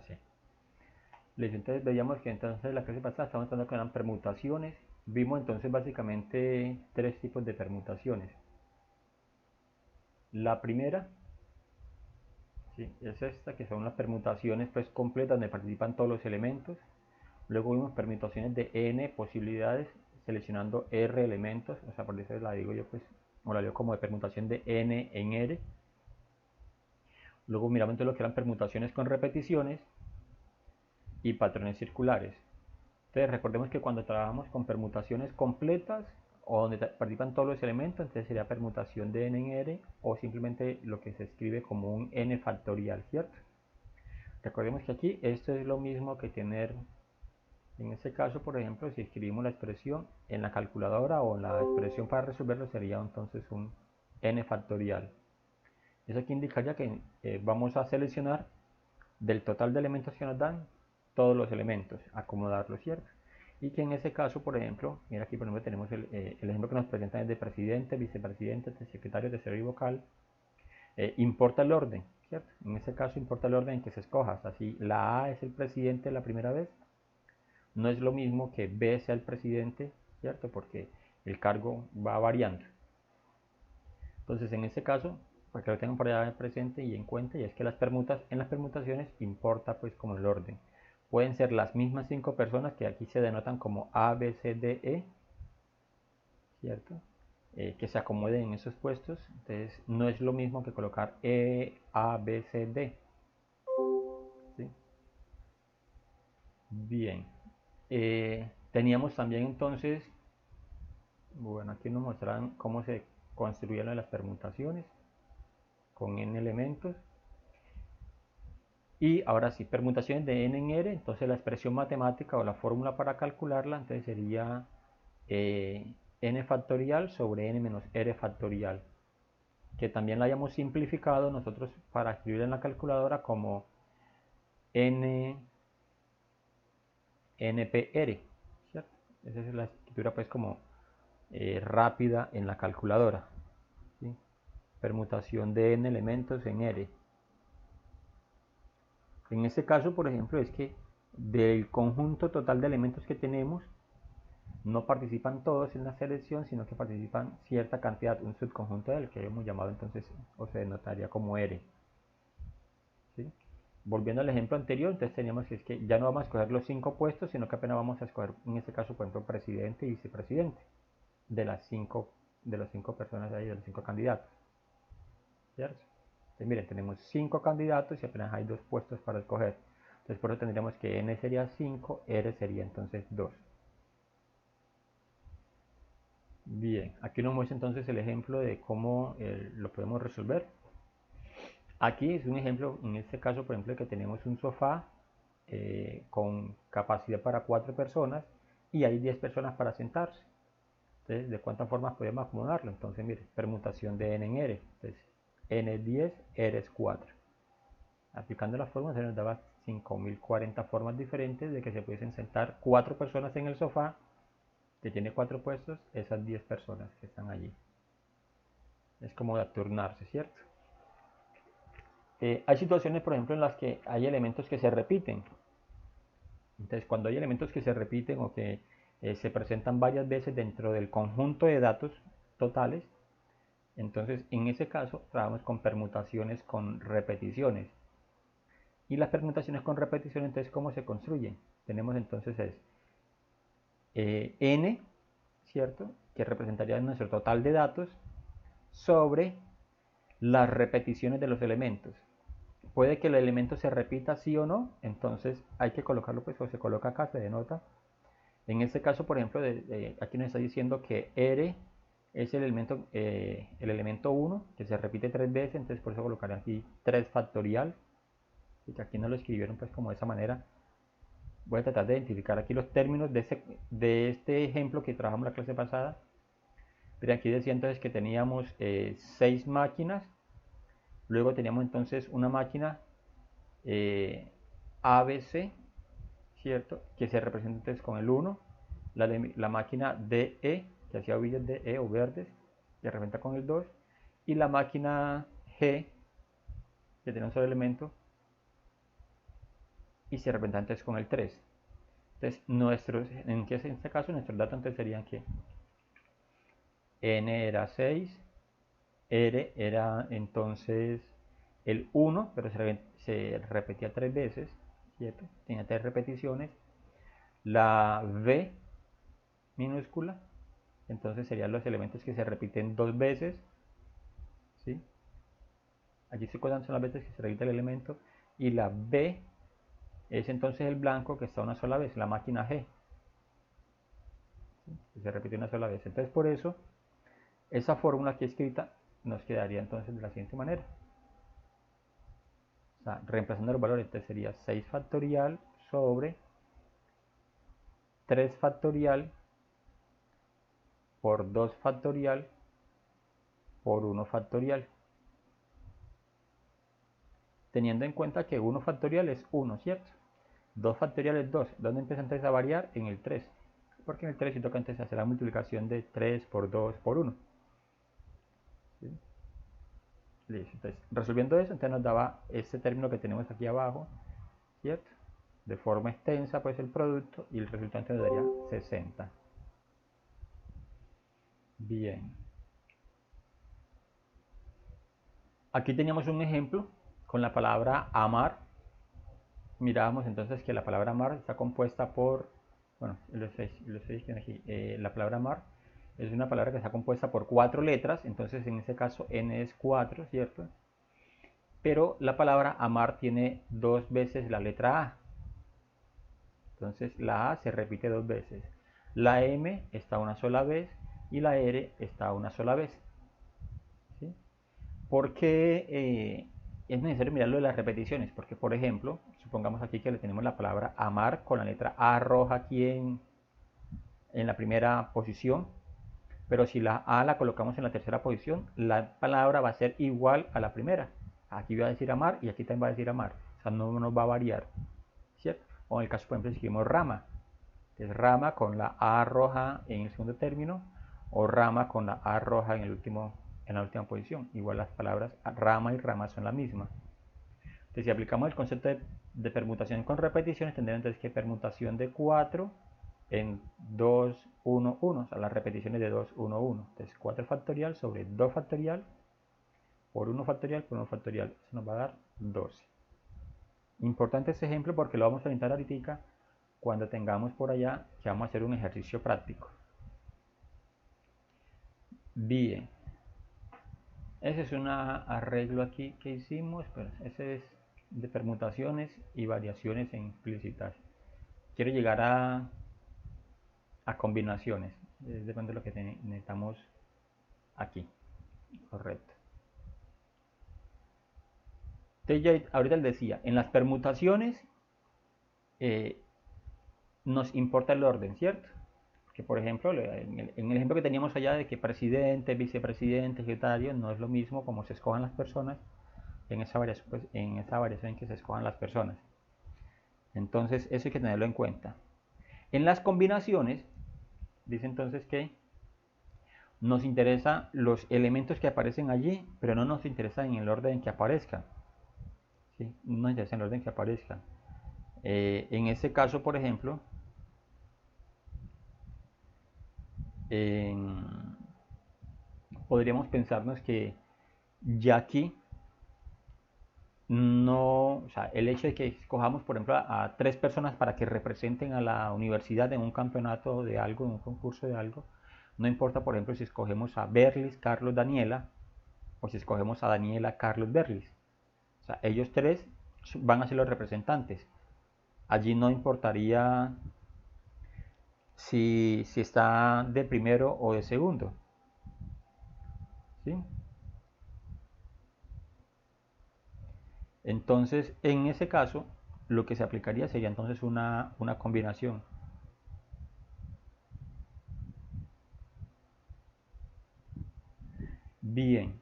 C. Listo, entonces veíamos que entonces la clase pasada estábamos hablando que eran permutaciones. Vimos entonces básicamente tres tipos de permutaciones. La primera, ¿sí?, es esta, que son las permutaciones pues completas donde participan todos los elementos. Luego vimos permutaciones de n posibilidades seleccionando r elementos, o sea, por eso la digo yo pues, o la digo como de permutación de n en r. Luego miramos entonces lo que eran permutaciones con repeticiones y patrones circulares. Entonces recordemos que cuando trabajamos con permutaciones completas o donde participan todos los elementos, entonces sería permutación de n en r, o simplemente lo que se escribe como un n factorial, ¿cierto? Recordemos que aquí esto es lo mismo que tener, en este caso por ejemplo, si escribimos la expresión en la calculadora o la expresión para resolverlo sería entonces un n factorial. Eso aquí indicaría que vamos a seleccionar del total de elementos que nos dan todos los elementos, acomodarlos, ¿cierto? Y que en ese caso, por ejemplo, mira aquí por ejemplo tenemos el ejemplo que nos presentan es de presidente, vicepresidente, secretario, tesorero y vocal. Importa el orden, ¿cierto? En ese caso importa el orden en que se escoja. Así la A es el presidente la primera vez, no es lo mismo que B sea el presidente, ¿cierto? Porque el cargo va variando. Entonces en este caso, para que lo tengan por allá presente y en cuenta, y es que en las permutaciones importa pues como el orden. Pueden ser las mismas 5 personas que aquí se denotan como A, B, C, D, E, ¿cierto? Que se acomoden en esos puestos. Entonces no es lo mismo que colocar E, A, B, C, D. ¿Sí? Bien. Teníamos también entonces, bueno, aquí nos mostraron cómo se construyeron las permutaciones con n elementos. Y ahora sí, permutaciones de n en r, entonces la expresión matemática o la fórmula para calcularla entonces sería n factorial sobre n menos r factorial, que también la hayamos simplificado nosotros para escribir en la calculadora como npr, ¿cierto? Esa es la escritura pues como rápida en la calculadora, ¿sí? Permutación de n elementos en r. En este caso, por ejemplo, es que del conjunto total de elementos que tenemos, no participan todos en la selección, sino que participan cierta cantidad, un subconjunto del que hemos llamado entonces, o se denotaría como R. ¿Sí? Volviendo al ejemplo anterior, entonces teníamos que es que ya no vamos a escoger los 5 puestos, sino que apenas vamos a escoger, en este caso, por ejemplo, presidente y vicepresidente, de las 5 personas de ahí, de los 5 candidatos. ¿Cierto? Entonces, miren, tenemos 5 candidatos y apenas hay 2 puestos para escoger. Entonces, por eso tendríamos que n sería 5, r sería entonces 2. Bien, aquí nos muestra entonces el ejemplo de cómo lo podemos resolver. Aquí es un ejemplo, en este caso, por ejemplo, que tenemos un sofá con capacidad para 4 personas y hay 10 personas para sentarse. Entonces, ¿de cuántas formas podemos acomodarlo? Entonces, mire, permutación de n en r. Entonces, n es 10, r es 4. Aplicando las formas se nos daba 5040 formas diferentes de que se pudiesen sentar 4 personas en el sofá que tiene 4 puestos, esas 10 personas que están allí. Es como de turnarse, ¿cierto? Hay situaciones, por ejemplo, en las que hay elementos que se repiten. Entonces, cuando hay elementos que se repiten o que se presentan varias veces dentro del conjunto de datos totales, entonces en ese caso trabajamos con permutaciones con repeticiones. Y las permutaciones con repeticiones, entonces, ¿cómo se construyen? Tenemos entonces n, ¿cierto?, que representaría nuestro total de datos sobre las repeticiones de los elementos. Puede que el elemento se repita sí o no, entonces hay que colocarlo, pues, o se coloca acá, se denota. En este caso, por ejemplo, aquí nos está diciendo que r es el elemento 1, que se repite 3 veces, entonces por eso colocaré aquí 3 factorial, y que aquí no lo escribieron pues como de esa manera. Voy a tratar de identificar aquí los términos de este ejemplo que trabajamos la clase pasada. Pero aquí decía entonces que teníamos 6 máquinas, luego teníamos entonces una máquina ABC, ¿cierto?, que se representa entonces con el 1, la máquina DE, que hacía ovillas de E o verdes, que representa con el 2, y la máquina G, que tiene un solo elemento, y se representa entonces con el 3. Entonces, en este caso, nuestros datos entonces serían que n era 6, r era entonces el 1, pero se repetía 3 veces, ¿cierto? Tenía 3 repeticiones. La v minúscula, entonces serían los elementos que se repiten 2 veces, ¿sí? Allí se cuentan son las veces que se repite el elemento. Y la b es entonces el blanco que está una sola vez, la máquina G, ¿sí? Que se repite una sola vez. Entonces por eso, esa fórmula aquí escrita nos quedaría entonces de la siguiente manera. O sea, reemplazando los valores, entonces sería 6 factorial sobre 3 factorial por 2 factorial por 1 factorial. Teniendo en cuenta que 1 factorial es 1, ¿cierto? 2 factorial es 2. ¿Dónde empieza entonces a variar? En el 3. Porque en el 3 sí toca entonces hacer la multiplicación de 3 por 2 por 1. ¿Sí? Listo. Entonces, resolviendo eso, entonces nos daba este término que tenemos aquí abajo, ¿cierto? De forma extensa, pues el producto, y el resultante nos daría 60. Bien. Aquí teníamos un ejemplo con la palabra amar. Mirábamos entonces que la palabra amar está compuesta por, bueno, los seis aquí, la palabra amar es una palabra que está compuesta por 4 letras, entonces en este caso n es 4, ¿cierto? Pero la palabra amar tiene 2 veces la letra A. Entonces la A se repite 2 veces. La M está una sola vez y la R está una sola vez. ¿Sí? Porque es necesario mirar lo de las repeticiones. Porque, por ejemplo, supongamos aquí que le tenemos la palabra amar con la letra A roja aquí en la primera posición. Pero si la A la colocamos en la tercera posición, la palabra va a ser igual a la primera. Aquí va a decir amar y aquí también va a decir amar. O sea, no nos va a variar, ¿cierto? O en el caso, por ejemplo, si escribimos rama. Es rama con la A roja en el segundo término o rama con la A roja en la última posición. Igual las palabras rama y rama son la misma. Entonces, si aplicamos el concepto de permutación con repeticiones, tendremos entonces que permutación de 4 en 2, 1, 1. O sea, las repeticiones de 2, 1, 1. Entonces, 4 factorial sobre 2 factorial por 1 factorial por 1 factorial. Eso nos va a dar 12. Importante este ejemplo porque lo vamos a orientar ahorita cuando tengamos por allá que vamos a hacer un ejercicio práctico. Bien. Ese es un arreglo aquí que hicimos. Pero ese es de permutaciones y variaciones implícitas. Quiero llegar a combinaciones. Depende de lo que necesitamos aquí. Correcto. Entonces ya ahorita les decía, en las permutaciones nos importa el orden, ¿cierto? Porque por ejemplo, en el ejemplo que teníamos allá de que presidente, vicepresidente, secretario, no es lo mismo como se escojan las personas en esa variación, pues, en esa variación en que se escojan las personas. Entonces eso hay que tenerlo en cuenta. En las combinaciones, dice entonces que nos interesan los elementos que aparecen allí, pero no nos interesan en el orden en que aparezcan. ¿Sí? No nos interesa en el orden que aparezcan. En este caso, por ejemplo, podríamos pensarnos que ya aquí no, o sea, el hecho de que escojamos, por ejemplo, a 3 personas para que representen a la universidad en un campeonato de algo, en un concurso de algo, no importa, por ejemplo, si escogemos a Berlis, Carlos, Daniela, o si escogemos a Daniela, Carlos, Berlis. O sea, ellos 3 van a ser los representantes. Allí no importaría si está de primero o de segundo. ¿Sí? Entonces, en ese caso, lo que se aplicaría sería entonces una combinación. Bien.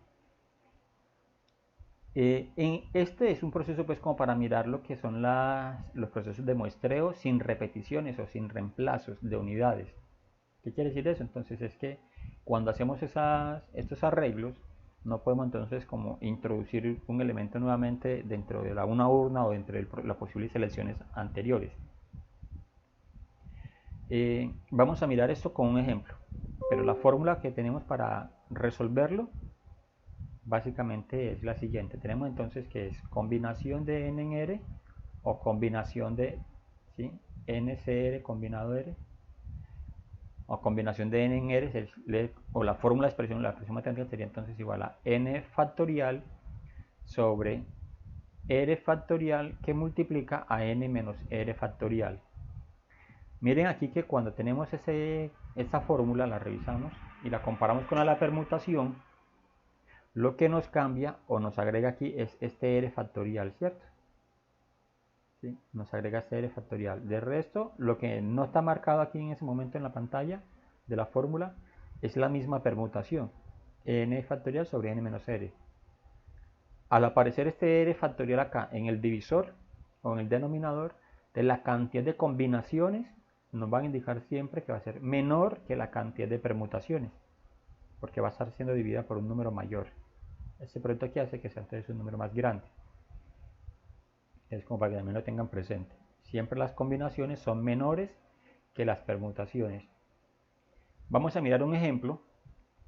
Este es un proceso pues como para mirar lo que son los procesos de muestreo sin repeticiones o sin reemplazos de unidades. ¿Qué quiere decir eso? Entonces es que cuando hacemos estos arreglos, No podemos entonces como introducir un elemento nuevamente dentro de una urna o dentro de las posibles selecciones anteriores. Vamos a mirar esto con un ejemplo, pero la fórmula que tenemos para resolverlo básicamente es la siguiente. Tenemos entonces que es combinación de n en r o combinación de ncr combinado r o combinación de n en r, o la fórmula de expresión, la expresión matemática sería entonces igual a n factorial sobre r factorial que multiplica a n menos r factorial. Miren aquí que cuando tenemos esta fórmula, la revisamos y la comparamos con la permutación, lo que nos cambia o nos agrega aquí es este r factorial, ¿cierto? ¿Sí? Nos agrega este r factorial. De resto, lo que no está marcado aquí en ese momento en la pantalla de la fórmula es la misma permutación, n factorial sobre n menos r. Al aparecer este r factorial acá en el divisor o en el denominador, de la cantidad de combinaciones nos van a indicar siempre que va a ser menor que la cantidad de permutaciones, porque va a estar siendo dividida por un número mayor. Este producto aquí hace que sea entonces un número más grande. Es como para que también lo tengan presente. Siempre las combinaciones son menores que las permutaciones. Vamos a mirar un ejemplo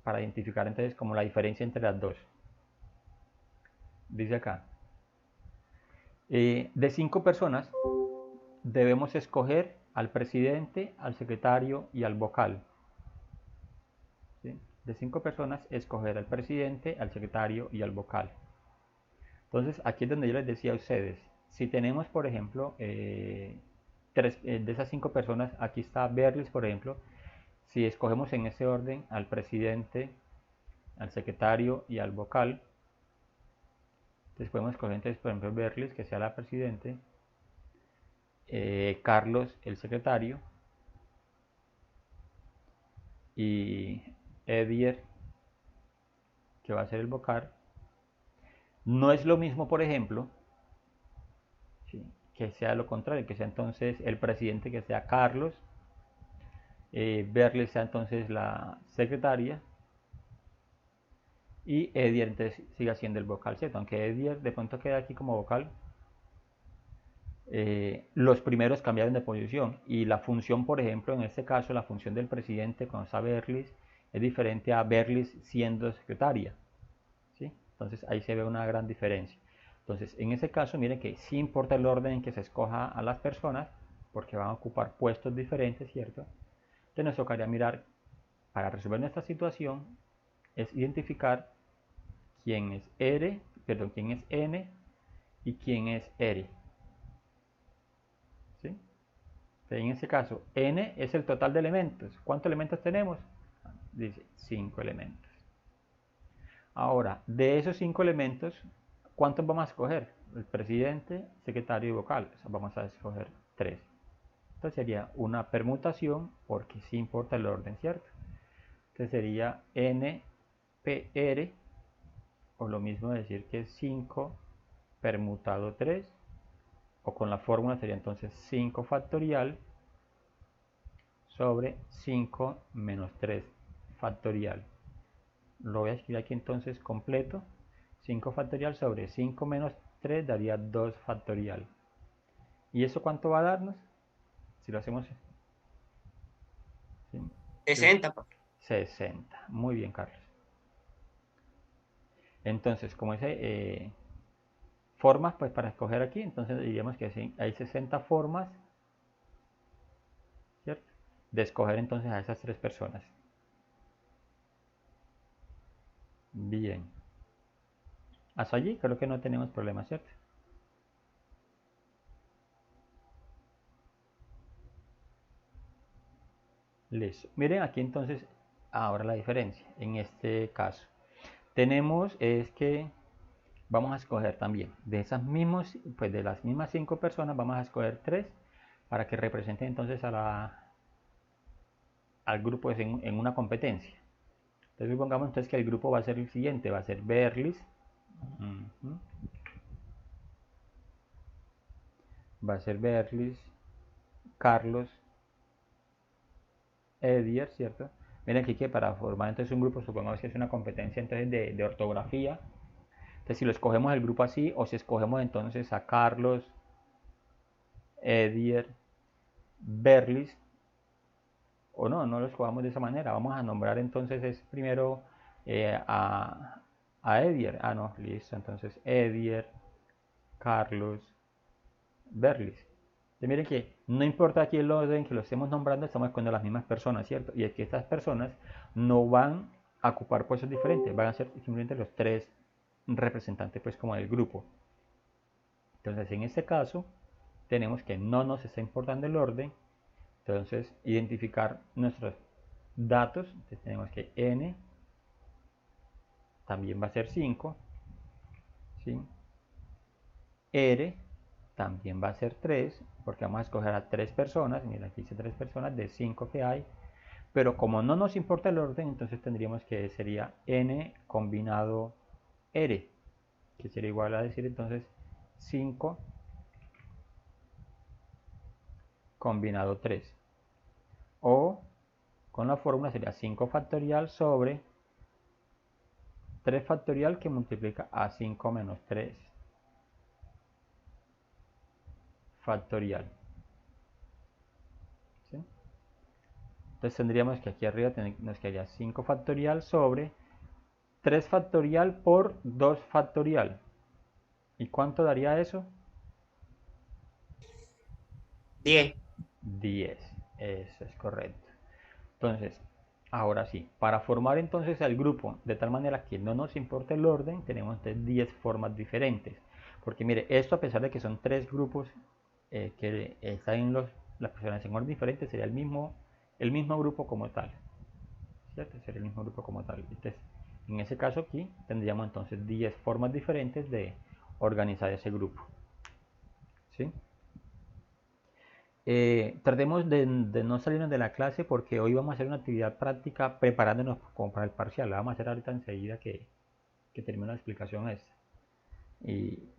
para identificar entonces como la diferencia entre las dos. Dice acá, de 5 personas debemos escoger al presidente, al secretario y al vocal. ¿Sí? De 5 personas, escoger al presidente, al secretario y al vocal. Entonces, aquí es donde yo les decía a ustedes, si tenemos, por ejemplo, de esas 5 personas, aquí está Berlis, por ejemplo, si escogemos en ese orden al presidente, al secretario y al vocal, entonces podemos escoger, entonces, por ejemplo, Berlis, que sea la presidente, Carlos, el secretario, y Edier, que va a ser el vocal. No es lo mismo, por ejemplo, ¿sí?, que sea lo contrario, que sea entonces el presidente, que sea Carlos, Berlis sea entonces la secretaria y Edier entonces siga siendo el vocal, ¿cierto? Aunque Edier de pronto queda aquí como vocal, los primeros cambiaron de posición y la función, por ejemplo, en este caso, la función del presidente cuando está Berlis es diferente a Berlis siendo secretaria, ¿sí? Entonces ahí se ve una gran diferencia. Entonces en ese caso, miren que sí importa el orden en que se escoja a las personas porque van a ocupar puestos diferentes, ¿cierto? Entonces nos tocaría mirar, para resolver nuestra situación, es identificar quién es quién es n y quién es r. ¿Sí? En este caso, n es el total de elementos. ¿Cuántos elementos tenemos? Dice 5 elementos. Ahora, de esos 5 elementos, ¿cuántos vamos a escoger? El presidente, secretario y vocal. O sea, vamos a escoger 3. Entonces sería una permutación porque sí importa el orden, ¿cierto? Entonces sería npr, o lo mismo decir que es 5 permutado 3, o con la fórmula sería entonces 5 factorial sobre 5 menos 3 factorial. Lo voy a escribir aquí entonces completo. 5 factorial sobre 5 menos 3 daría 2 factorial. ¿Y eso cuánto va a darnos? Si lo hacemos... ¿sí? 60. 60. Muy bien, Carlos. Entonces, como ese formas pues para escoger aquí, entonces diríamos que hay 60 formas, ¿cierto?, de escoger entonces a esas 3 personas. Bien. Hasta allí creo que no tenemos problema, ¿cierto? Listo. Miren aquí entonces ahora la diferencia. En este caso tenemos es que vamos a escoger también de esas mismas, pues de las mismas 5 personas vamos a escoger 3 para que representen entonces al grupo en una competencia. Entonces supongamos entonces que el grupo va a ser el siguiente, va a ser Berlis, va a ser Berlis, Carlos, Edier, ¿cierto? Miren aquí que para formar entonces un grupo, supongamos que es una competencia entonces de ortografía. Entonces si lo escogemos el grupo así, o si escogemos entonces a Carlos, Edier, Berlis, o no lo escogamos de esa manera. Vamos a nombrar entonces es primero a Edier. Ah, no, listo. Entonces Edier, Carlos, Berlis. Entonces miren que no importa aquí el orden que lo estemos nombrando, estamos escogiendo las mismas personas, ¿cierto? Y es que estas personas no van a ocupar puestos diferentes, van a ser simplemente los tres representantes pues como del grupo. Entonces en este caso tenemos que no nos está importando el orden, entonces identificar nuestros datos, entonces tenemos que n también va a ser 5, ¿sí? R también va a ser 3, porque vamos a escoger a 3 personas, mira aquí dice 3 personas de 5 que hay, pero como no nos importa el orden, entonces tendríamos que sería n combinado r, que sería igual a decir entonces 5 combinado 3, o con la fórmula sería 5 factorial sobre 3 factorial que multiplica a 5 menos 3 factorial. ¿Sí? Entonces tendríamos que aquí arriba nos quedaría 5 factorial sobre 3 factorial por 2 factorial. ¿Y cuánto daría eso? 10. 10. Eso es correcto. Entonces, ahora sí, para formar entonces el grupo de tal manera que no nos importe el orden, tenemos 10 formas diferentes. Porque mire, esto a pesar de que son 3 grupos que están en las personas en orden diferente, sería el mismo grupo como tal. ¿Cierto? Sería el mismo grupo como tal. Entonces, en ese caso aquí tendríamos entonces 10 formas diferentes de organizar ese grupo. ¿Sí? Tratemos de no salirnos de la clase porque hoy vamos a hacer una actividad práctica preparándonos como para el parcial. La vamos a hacer ahorita enseguida que termine la explicación esta. Y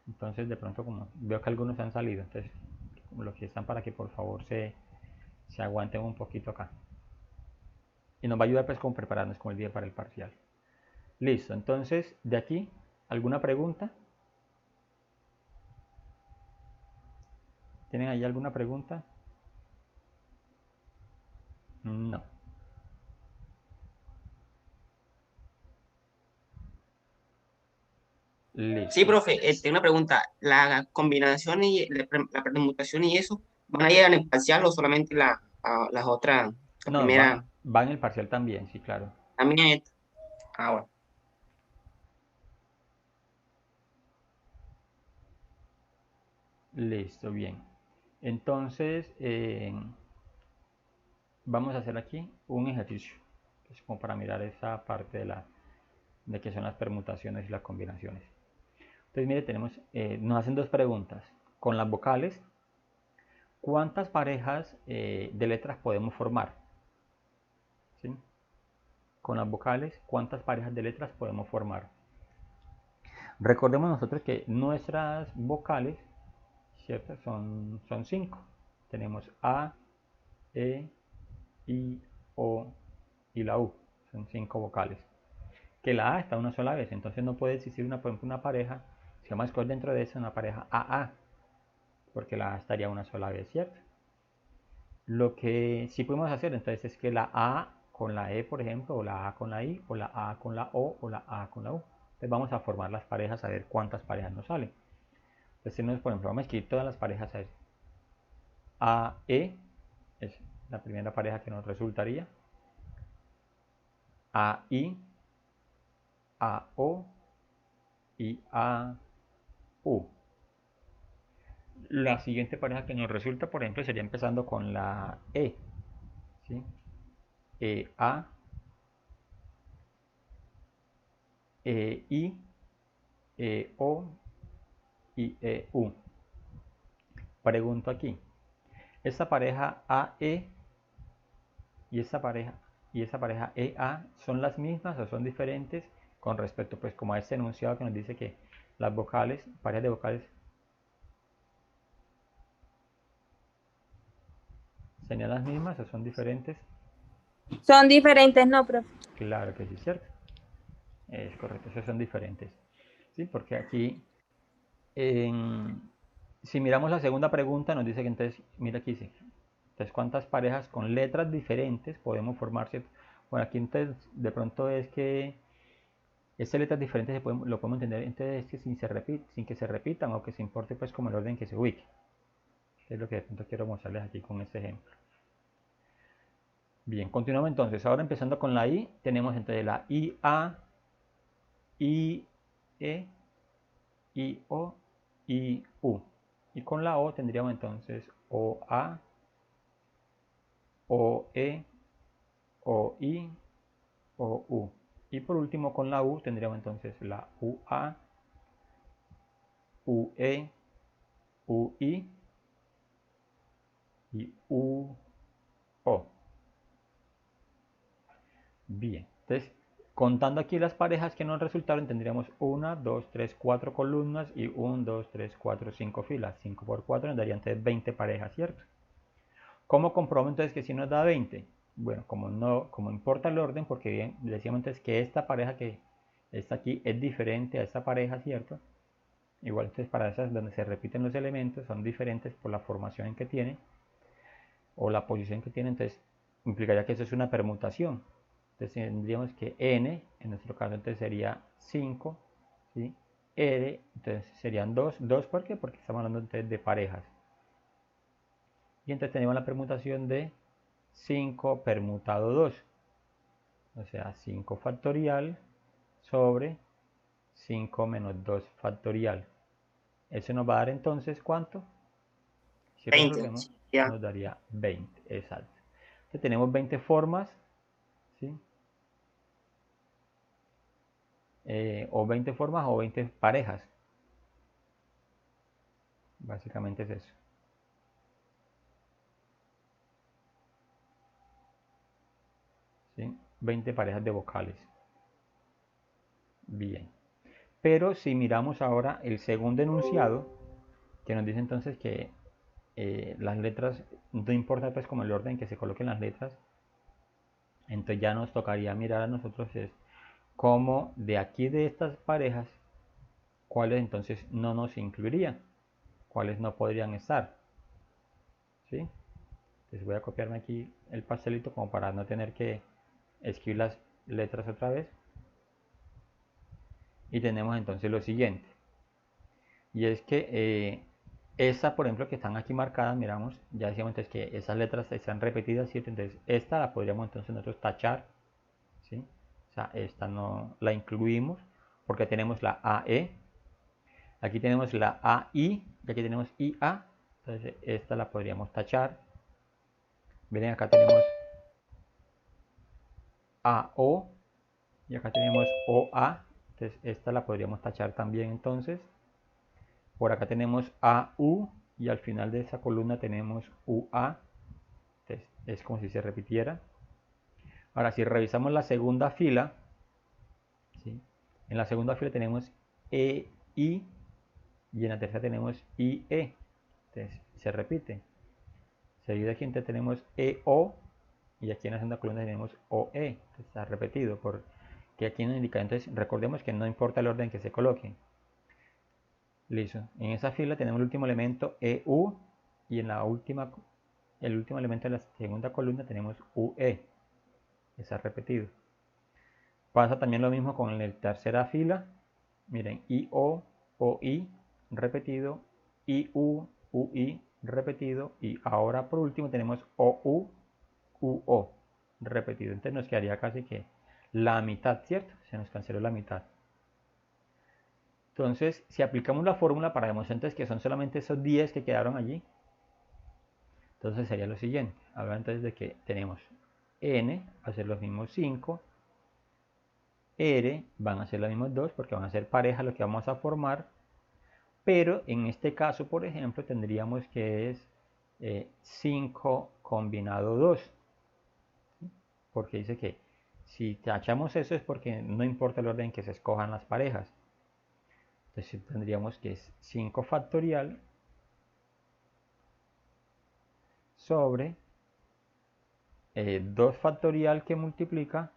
entonces de pronto como veo que algunos han salido, entonces los que están para que por favor se aguanten un poquito acá. Y nos va a ayudar pues como prepararnos como el día para el parcial. Listo, entonces de aquí, ¿alguna pregunta? ¿Tienen ahí alguna pregunta? No. Sí, Listo. profe, una pregunta. ¿La combinación y la permutación y eso van a ir en el parcial o solamente las otras, la No, primera va en el parcial también, sí, claro. también? Ah, bueno. Listo, bien. Entonces, vamos a hacer aquí un ejercicio. Es como para mirar esa parte de qué son las permutaciones y las combinaciones. Entonces, mire, nos hacen dos preguntas. Con las vocales, ¿cuántas parejas de letras podemos formar? ¿Sí? Con las vocales, ¿cuántas parejas de letras podemos formar? Recordemos nosotros que nuestras vocales, ¿cierto? Son cinco. Tenemos A, E, I, O y la U. Son cinco vocales. Que la A está una sola vez, entonces no puede existir por ejemplo, una pareja, si vamos a escoger dentro de eso una pareja AA, porque la A estaría una sola vez, ¿cierto? Lo que sí podemos hacer entonces es que la A con la E, por ejemplo, o la A con la I, o la A con la O la A con la U. Entonces vamos a formar las parejas a ver cuántas parejas nos salen. Entonces, por ejemplo, vamos a escribir todas las parejas a ver. AE es la primera pareja que nos resultaría. AI, AO y AU. La siguiente pareja que nos resulta, por ejemplo, sería empezando con la E. ¿Sí? A, I, O y U. Pregunto aquí, ¿esta pareja AE y esta pareja EA son las mismas o son diferentes con respecto pues como a este enunciado que nos dice que las vocales, parejas de vocales serían las mismas o son diferentes? Son diferentes, ¿no, profe? Claro que sí, ¿cierto? Es correcto, esos son diferentes. ¿Sí? Porque aquí, si miramos la segunda pregunta, nos dice que entonces, mira aquí dice, entonces cuántas parejas con letras diferentes podemos formar, ¿cierto? Bueno, aquí entonces de pronto es que estas letras diferentes lo podemos entender entonces es que sin que se repitan o que se importe pues como el orden que se ubique. Es lo que de pronto quiero mostrarles aquí con este ejemplo. Bien, continuamos entonces. Ahora empezando con la I, tenemos entonces la IA, IE, IO, IU. Y con la O tendríamos entonces OA, OE, OI, OU. Y por último con la U tendríamos entonces la UA, UE, UI y UO. Bien, entonces contando aquí las parejas que nos resultaron tendríamos 1, 2, 3, 4 columnas y 1, 2, 3, 4, 5 filas. 5 por 4 nos daría entonces 20 parejas, ¿cierto? ¿Cómo comprobamos entonces que si nos da 20? Bueno, como importa el orden, porque bien, decíamos entonces que esta pareja que está aquí es diferente a esta pareja, ¿cierto? Igual entonces para esas donde se repiten los elementos son diferentes por la formación en que tiene o la posición que tiene, entonces implicaría que eso es una permutación. Entonces tendríamos que n, en nuestro caso entonces sería 5, ¿sí? R, entonces serían 2, 2 ¿por qué? Porque estamos hablando entonces de parejas. Y entonces tenemos la permutación de 5 permutado 2, o sea 5 factorial sobre 5 menos 2 factorial. Eso nos va a dar entonces ¿cuánto? Si 20, resolvemos, sí, ya. nos daría 20, exacto. Entonces tenemos 20 formas, ¿sí? O 20 formas o 20 parejas. Básicamente es eso. ¿Sí? 20 parejas de vocales. Bien. Pero si miramos ahora el segundo enunciado, que nos dice entonces que las letras, no importa pues como el orden que se coloquen las letras, entonces ya nos tocaría mirar a nosotros es cómo de aquí de estas parejas, cuáles entonces no nos incluirían, cuáles no podrían estar. ¿Sí? Entonces voy a copiarme aquí el pastelito como para no tener que escribir las letras otra vez. Y tenemos entonces lo siguiente. Y es que esta, por ejemplo, que están aquí marcadas, miramos, ya decíamos entonces que esas letras están repetidas, ¿cierto? Entonces esta la podríamos entonces nosotros tachar, ¿sí? O sea, esta no la incluimos porque tenemos la AE, aquí tenemos la AI y aquí tenemos IA, entonces esta la podríamos tachar. Miren, acá tenemos AO y acá tenemos OA, entonces esta la podríamos tachar también entonces. Por acá tenemos AU y al final de esa columna tenemos UA, entonces es como si se repitiera. Ahora si revisamos la segunda fila, ¿sí? En la segunda fila tenemos EI y en la tercera tenemos IE, entonces se repite. Seguido aquí entonces tenemos EO y aquí en la segunda columna tenemos OE, entonces está repetido porque aquí nos indica, entonces recordemos que no importa el orden que se coloque. Listo, en esa fila tenemos el último elemento EU y en el último elemento de la segunda columna tenemos UE, está repetido. Pasa también lo mismo con la tercera fila, miren, IO, OI, repetido, IU, UI, repetido, y ahora por último tenemos OU, UO, repetido. Entonces nos quedaría casi que la mitad, ¿cierto? Se nos canceló la mitad. Entonces, si aplicamos la fórmula para demostrar entonces que son solamente esos 10 que quedaron allí, entonces sería lo siguiente. Habla entonces de que tenemos n va a ser los mismos 5, r van a ser los mismos 2 porque van a ser pareja lo que vamos a formar, pero en este caso, por ejemplo, tendríamos que es 5 combinado 2, porque dice que si tachamos eso es porque no importa el orden que se escojan las parejas. Entonces tendríamos que es 5 factorial sobre 2 factorial que multiplica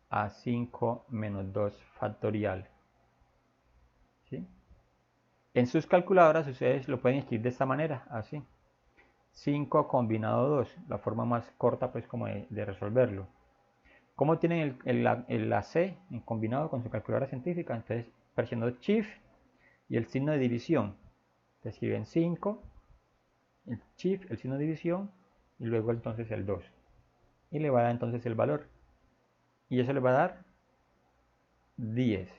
a 5 menos 2 factorial. ¿Sí? En sus calculadoras ustedes lo pueden escribir de esta manera, así. 5 combinado 2, la forma más corta pues como de resolverlo. ¿Cómo tienen la C en combinado con su calculadora científica? Entonces presionando Shift y el signo de división. Te escriben 5, el Shift, el signo de división y luego entonces el 2. Y le va a dar entonces el valor. Y eso le va a dar 10.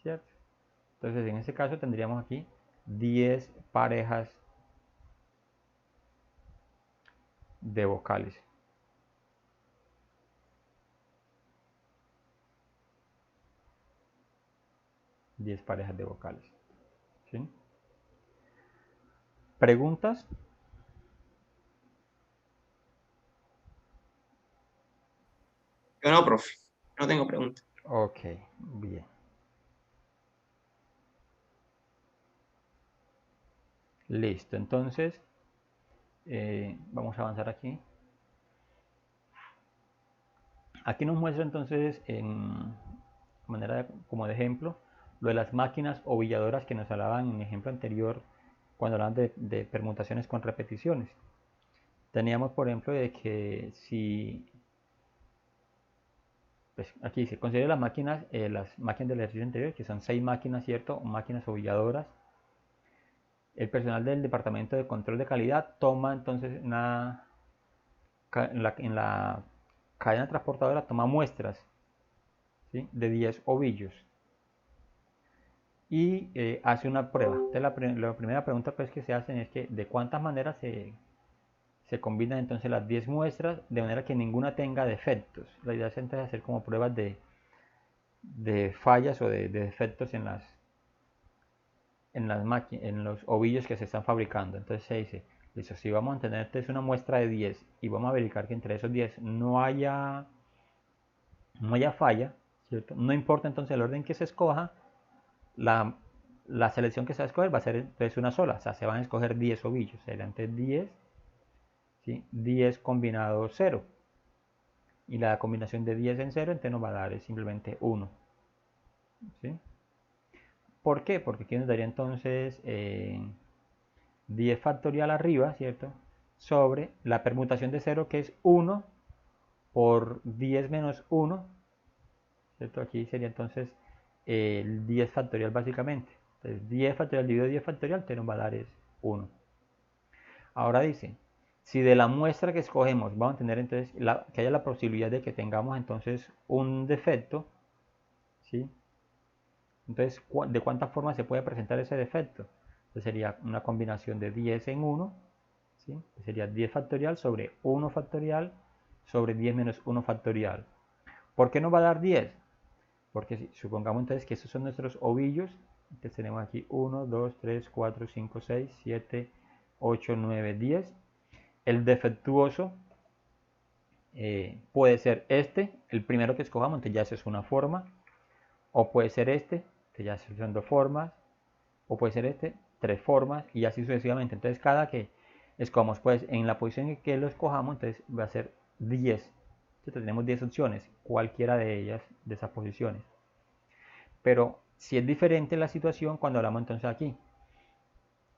¿Cierto? Entonces en este caso tendríamos aquí 10 parejas de vocales. Parejas de vocales. ¿Sí? ¿Preguntas? Yo no, profe. No tengo preguntas. Ok, bien. Listo, entonces vamos a avanzar aquí. Aquí nos muestra entonces en manera como de ejemplo lo de las máquinas ovilladoras que nos hablaban en el ejemplo anterior cuando hablaban de permutaciones con repeticiones. Teníamos por ejemplo de que si pues aquí se considera las máquinas del ejercicio anterior, que son 6 máquinas, ¿cierto? Máquinas ovilladoras. El personal del departamento de control de calidad toma entonces en la cadena transportadora toma muestras, ¿sí? De 10 ovillos y hace una prueba. Entonces la primera pregunta pues, que se hacen es que de cuántas maneras se combinan entonces las 10 muestras de manera que ninguna tenga defectos. La idea es entonces hacer como pruebas de fallas o de defectos en los ovillos que se están fabricando. Entonces se dice, listo, si vamos a tener entonces una muestra de 10 y vamos a verificar que entre esos 10 no haya falla, ¿cierto? No importa entonces el orden que se escoja, la selección que se va a escoger va a ser entonces una sola, o sea, se van a escoger 10 ovillos, adelante 10, ¿sí? 10 combinado 0, y la combinación de 10 en 0 entonces nos va a dar simplemente 1, ¿sí? ¿Por qué? Porque aquí nos daría entonces 10 factorial arriba, ¿cierto? Sobre la permutación de 0 que es 1 por 10 menos 1, ¿cierto? Aquí sería entonces el 10 factorial básicamente. Entonces 10 factorial dividido 10 factorial te nos va a dar es 1. Ahora dice, si de la muestra que escogemos vamos a tener entonces que haya la posibilidad de que tengamos entonces un defecto, ¿sí? Entonces, ¿de cuántas formas se puede presentar ese defecto? Entonces sería una combinación de 10 en 1, ¿sí? Sería 10 factorial sobre 1 factorial sobre 10 menos 1 factorial. ¿Por qué nos va a dar 10? Porque si supongamos entonces que estos son nuestros ovillos, entonces tenemos aquí 1, 2, 3, 4, 5, 6, 7, 8, 9, 10. El defectuoso puede ser este, el primero que escojamos, entonces ya eso es una forma, o puede ser este, que ya son 2 formas, o puede ser este, 3 formas, y así sucesivamente. Entonces cada que escojamos, pues en la posición en que lo escojamos, entonces va a ser 10. Entonces tenemos 10 opciones, cualquiera de ellas, de esas posiciones. Pero si es diferente la situación cuando hablamos entonces aquí,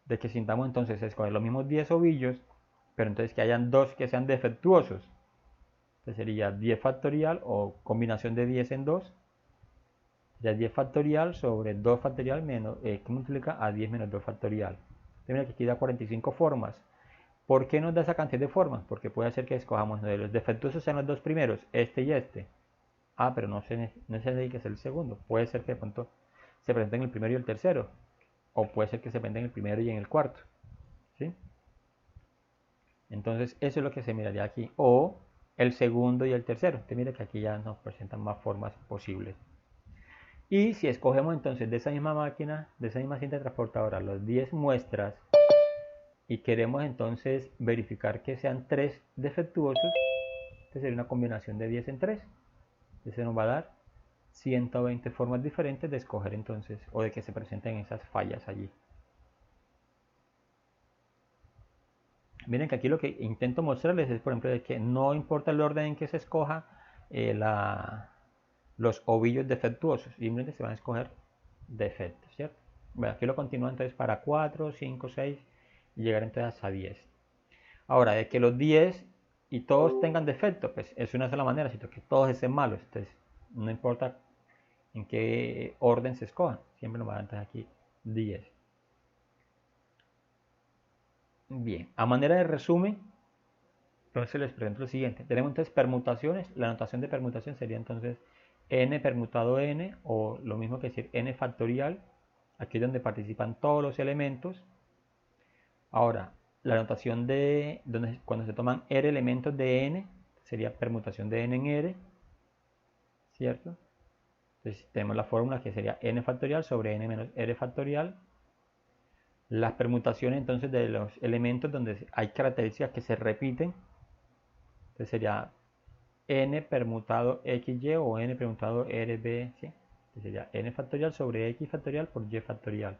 de que sintamos entonces escoger los mismos 10 ovillos, pero entonces que hayan 2 que sean defectuosos. Entonces sería 10 factorial o combinación de 10 en 2. Ya 10 factorial sobre 2 factorial menos, que multiplica a 10 menos 2 factorial. Entonces mira que aquí da 45 formas. ¿Por qué nos da esa cantidad de formas? Porque puede ser que escojamos de los defectuosos sean los dos primeros, este y este. Ah, pero no se necesita que sea el segundo. Puede ser que de pronto se presenten el primero y el tercero. O puede ser que se presenten el primero y en el cuarto. ¿Sí? Entonces eso es lo que se miraría aquí. O el segundo y el tercero. Usted mira que aquí ya nos presentan más formas posibles. Y si escogemos entonces de esa misma máquina, de esa misma cinta transportadora, las 10 muestras y queremos entonces verificar que sean 3 defectuosos, entonces sería una combinación de 10 en 3. Entonces nos va a dar 120 formas diferentes de escoger entonces o de que se presenten esas fallas allí. Miren que aquí lo que intento mostrarles es, por ejemplo, de que no importa el orden en que se escoja los ovillos defectuosos, simplemente se van a escoger defectos, ¿cierto? Bueno, aquí lo continúo entonces para 4, 5, 6 y llegar entonces a 10. Ahora, de que los 10 y todos tengan defecto, pues es una sola manera, sino que todos estén malos. Entonces, no importa en qué orden se escojan, siempre nos va a dar entonces aquí 10. Bien, a manera de resumen, entonces les presento lo siguiente. Tenemos entonces permutaciones. La notación de permutación sería entonces n permutado n, o lo mismo que decir n factorial. Aquí es donde participan todos los elementos. Ahora, la notación de cuando se toman r elementos de n, sería permutación de n en r, ¿cierto? Entonces tenemos la fórmula que sería n factorial sobre n menos r factorial. Las permutaciones entonces de los elementos donde hay características que se repiten, entonces sería n permutado xy o n permutado rb, ¿sí? Entonces sería n factorial sobre x factorial por y factorial.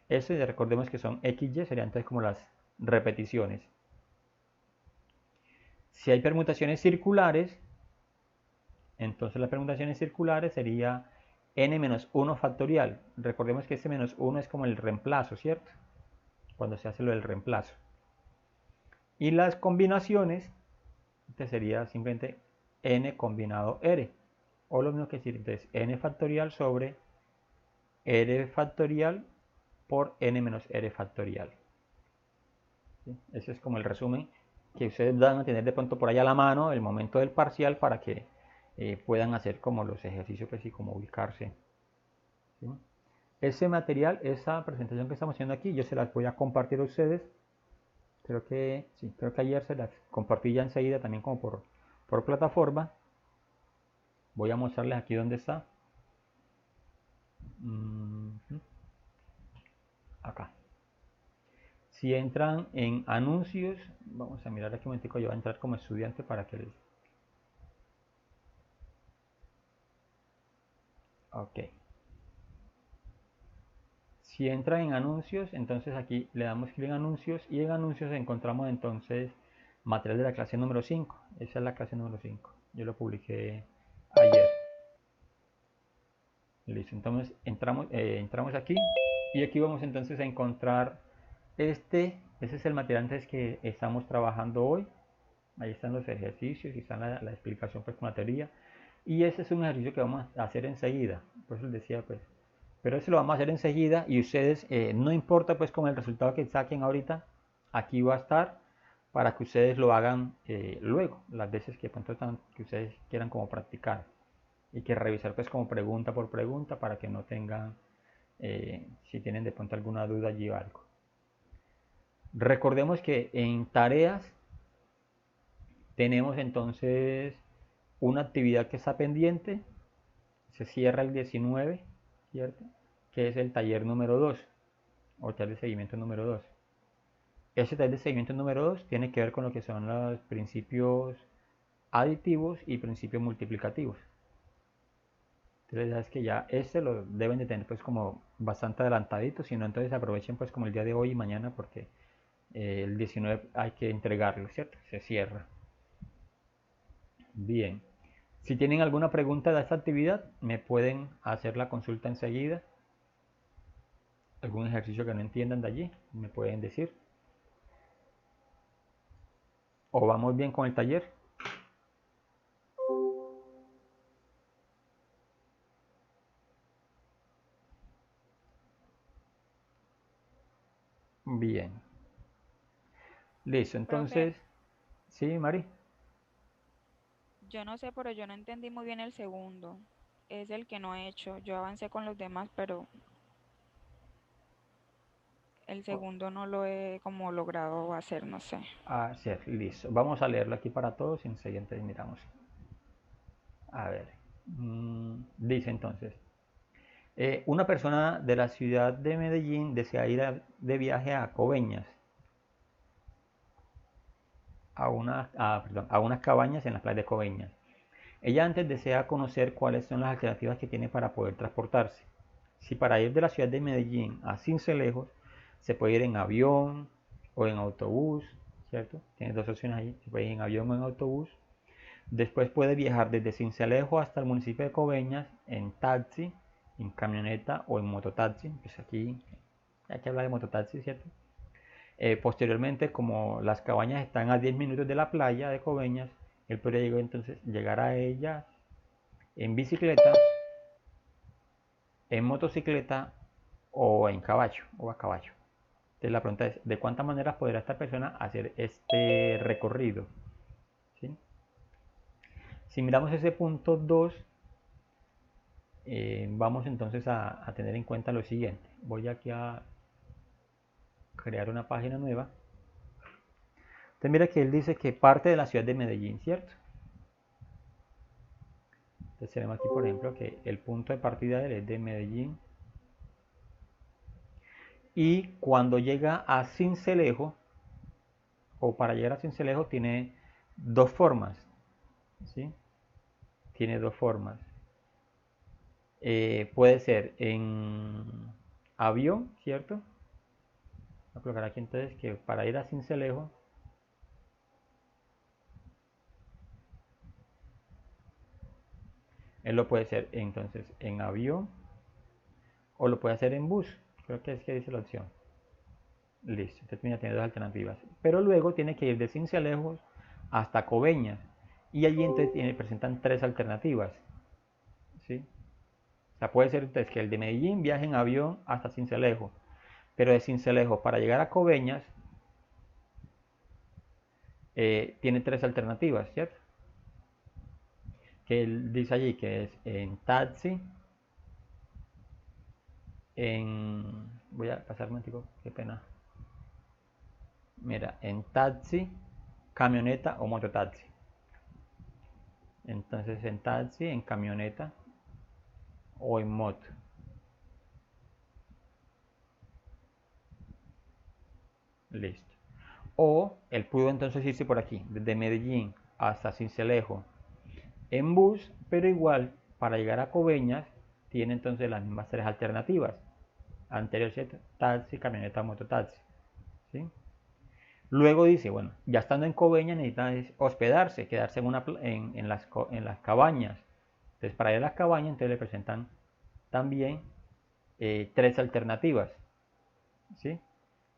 Eso, y recordemos que son xy, serían entonces como las repeticiones. Si hay permutaciones circulares, entonces las permutaciones circulares sería n menos 1 factorial. Recordemos que ese menos 1 es como el reemplazo, ¿cierto? Cuando se hace lo del reemplazo. Y las combinaciones, entonces sería simplemente n combinado r. O lo mismo que decir, entonces n factorial sobre r factorial por n menos r factorial. ¿Sí? Ese es como el resumen que ustedes van a tener de pronto por ahí a la mano el momento del parcial para que puedan hacer como los ejercicios, pues, y como ubicarse. ¿Sí? Ese material, esa presentación que estamos haciendo aquí, yo se las voy a compartir a ustedes. Creo que ayer se las compartí ya enseguida también como por plataforma. Voy a mostrarles aquí dónde está. Acá. Si entran en anuncios, vamos a mirar aquí un momentico, yo voy a entrar como estudiante para que les... Ok. Si entran en anuncios, entonces aquí le damos clic en anuncios y en anuncios encontramos entonces material de la clase número 5. Esa es la clase número 5. Yo lo publiqué ayer. Listo, entonces entramos aquí y aquí vamos entonces a encontrar ese es el material antes que estamos trabajando hoy. Ahí están los ejercicios y está la explicación pues con la teoría. Y ese es un ejercicio que vamos a hacer enseguida. Por eso les decía pues. Pero eso lo vamos a hacer enseguida y ustedes, no importa pues con el resultado que saquen ahorita, aquí va a estar para que ustedes lo hagan luego, las veces que, que ustedes quieran como practicar. Y que revisar pues como pregunta por pregunta para que no tengan, si tienen de pronto alguna duda allí o algo. Recordemos que en tareas tenemos entonces una actividad que está pendiente, se cierra el 19, ¿cierto? Que es el taller número 2 o taller de seguimiento número 2. Ese taller de seguimiento número 2 tiene que ver con lo que son los principios aditivos y principios multiplicativos. Entonces ya es que ya este lo deben de tener pues como bastante adelantadito, si no entonces aprovechen pues como el día de hoy y mañana porque el 19 hay que entregarlo, ¿cierto? Se cierra. Bien. Si tienen alguna pregunta de esta actividad, me pueden hacer la consulta enseguida. Algún ejercicio que no entiendan de allí, me pueden decir. ¿O vamos bien con el taller? Bien. Listo, entonces... Profe, Sí, Mari. yo no sé, pero yo no entendí muy bien el segundo. Es el que no he hecho. Yo avancé con los demás, pero el segundo no lo he como logrado hacer, no sé. Hacer, listo. Vamos a leerlo aquí para todos y enseguida miramos. A ver. Dice entonces. Una persona de la ciudad de Medellín desea ir de viaje a Coveñas, a unas cabañas en las playas de Coveñas. Ella antes desea conocer cuáles son las alternativas que tiene para poder transportarse. Si para ir de la ciudad de Medellín a Sincelejo se puede ir en avión o en autobús, ¿cierto? Tiene dos opciones ahí, se puede ir en avión o en autobús. Después puede viajar desde Sincelejo hasta el municipio de Coveñas en taxi, en camioneta o en mototaxi. Pues aquí hay que hablar de mototaxi, ¿cierto? Posteriormente, como las cabañas están a 10 minutos de la playa de Coveñas, él podría entonces llegar a ella en bicicleta, en motocicleta o en caballo o a caballo. Entonces la pregunta es, ¿de cuántas maneras podrá esta persona hacer este recorrido? ¿Sí? Si miramos ese punto 2, vamos entonces a tener en cuenta lo siguiente. Voy aquí a crear una página nueva. Entonces mira que él dice que parte de la ciudad de Medellín, ¿cierto? Entonces tenemos aquí, por ejemplo, que el punto de partida de él es de Medellín. Y cuando llega a Sincelejo, o para llegar a Sincelejo, tiene dos formas, ¿sí? Tiene dos formas. Puede ser en avión, ¿cierto? Voy a colocar aquí entonces que para ir a Sincelejo, él lo puede hacer entonces en avión o lo puede hacer en bus. Creo que es que dice la opción. Listo, entonces tiene dos alternativas. Pero luego tiene que ir de Sincelejo hasta Coveñas. Y allí entonces presentan tres alternativas. ¿Sí? O sea, puede ser entonces que el de Medellín viaje en avión hasta Sincelejo. Pero de Sincelejo para llegar a Coveñas tiene tres alternativas, ¿cierto? Que él dice allí que es en taxi, voy a pasarme un tico, qué pena. Mira, en taxi, camioneta o mototaxi. Entonces en taxi, en camioneta o en moto. Listo. O él pudo entonces irse por aquí, desde Medellín hasta Sincelejo en bus, pero igual para llegar a Coveñas tiene entonces las mismas tres alternativas. Anterior, ¿cierto? Taxi, camioneta, mototaxi. ¿Sí? Luego dice, bueno, ya estando en Coveñas necesita hospedarse, quedarse en las cabañas. Entonces para ir a las cabañas entonces le presentan también tres alternativas, ¿sí?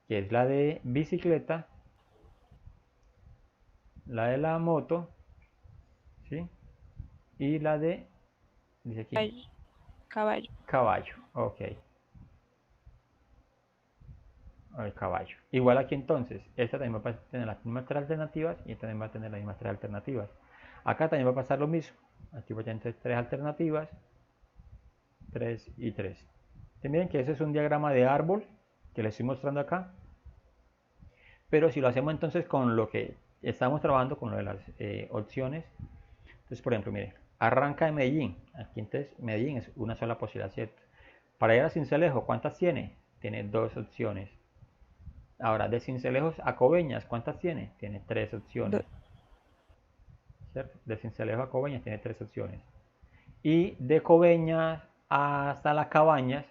Que es la de bicicleta, la de la moto, ¿sí? Y la de, dice aquí, Caballo. caballo, ok. El caballo. Igual aquí entonces, esta también va a tener las mismas tres alternativas y esta también va a tener las mismas tres alternativas. Acá también va a pasar lo mismo. Aquí voy a tener tres alternativas, 3 y 3. Miren que ese es un diagrama de árbol que les estoy mostrando acá. Pero si lo hacemos entonces con lo que estamos trabajando, con lo de las opciones. Entonces, por ejemplo, miren, arranca de Medellín. Aquí entonces Medellín es una sola posibilidad, ¿cierto? Para ir a Sincelejo, ¿cuántas tiene? Tiene dos opciones. Ahora, de Cincelejos a Coveñas, ¿cuántas tiene? Tiene tres opciones. ¿Cierto? De Cincelejo a Coveñas tiene tres opciones. Y de Coveñas hasta las Cabañas,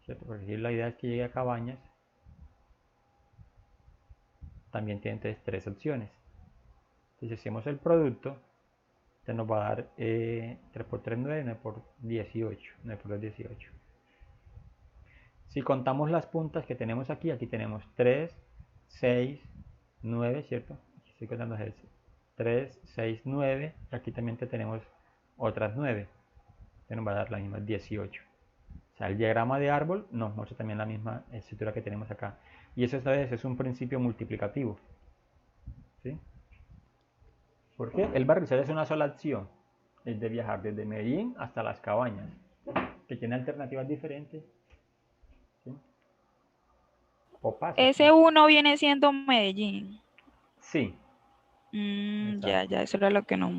¿cierto? Porque la idea es que llegue a Cabañas, también tiene entonces tres opciones. Entonces, si hacemos el producto, este nos va a dar 3 por 3, 9, 9 por 18. 9 por 2, 18. Si contamos las puntas que tenemos aquí, aquí tenemos 3, 6, 9, ¿cierto? Aquí estoy contando 3, 6, 9. Y aquí también tenemos otras 9. Entonces nos va a dar la misma 18. O sea, el diagrama de árbol nos muestra también la misma estructura que tenemos acá. Y eso esta vez es un principio multiplicativo. ¿Sí? ¿Por qué? El barrizal es una sola acción. Es de viajar desde Medellín hasta las Cabañas. Que tiene alternativas diferentes. ¿Sí? O pasos. Ese uno viene siendo Medellín. Sí. Ya, eso era lo que no.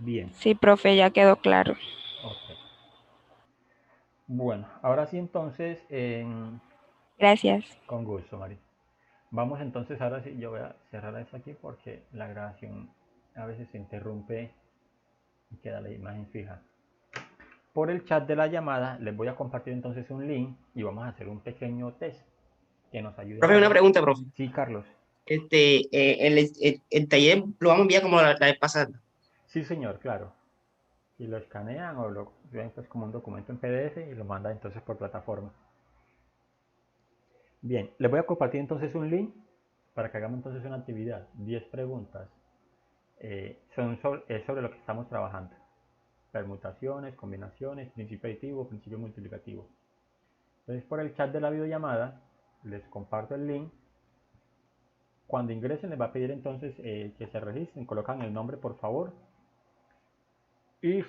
Bien. Sí, profe, ya quedó claro. Ok. Bueno, ahora sí entonces, Gracias. con gusto, Mari. Vamos entonces, ahora sí, yo voy a cerrar esto aquí porque la grabación a veces se interrumpe y queda la imagen fija. Por el chat de la llamada les voy a compartir entonces un link y vamos a hacer un pequeño test que nos ayude Profe, una a... pregunta, profe. Sí, Carlos. El taller lo vamos a enviar como la vez pasada. Sí, señor, claro. Y lo escanean o lo ven pues como un documento en PDF y lo mandan entonces por plataforma. Bien, les voy a compartir entonces un link para que hagamos entonces una actividad. 10 preguntas. Es sobre lo que estamos trabajando. Permutaciones, combinaciones, principio aditivo, principio multiplicativo. Entonces por el chat de la videollamada les comparto el link. Cuando ingresen les va a pedir entonces que se registren, colocan el nombre por favor. Y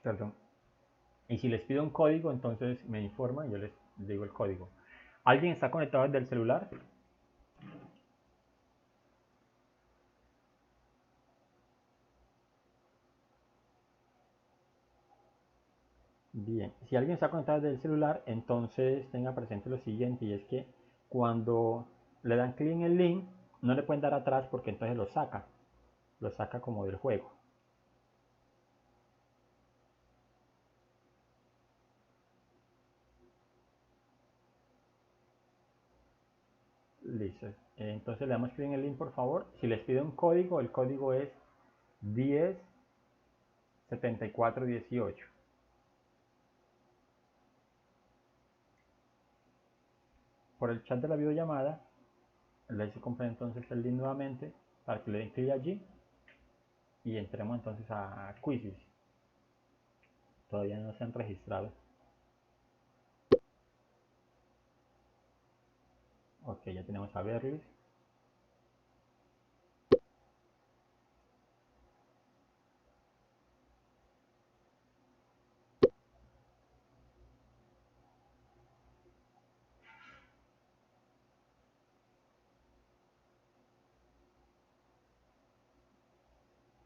perdón. Y si les pido un código, entonces me informan y yo les digo el código. ¿Alguien está conectado desde el celular? Bien, si alguien está conectado desde el celular, entonces tenga presente lo siguiente, y es que cuando le dan clic en el link, no le pueden dar atrás porque entonces lo saca como del juego. Listo. Entonces le damos clic en el link por favor. Si les pide un código, el código es 107418. Por el chat de la videollamada, les comparto entonces el link nuevamente para que le den clic allí y entremos entonces a quizzes. Todavía no se han registrado. Ok, ya tenemos a Berlis.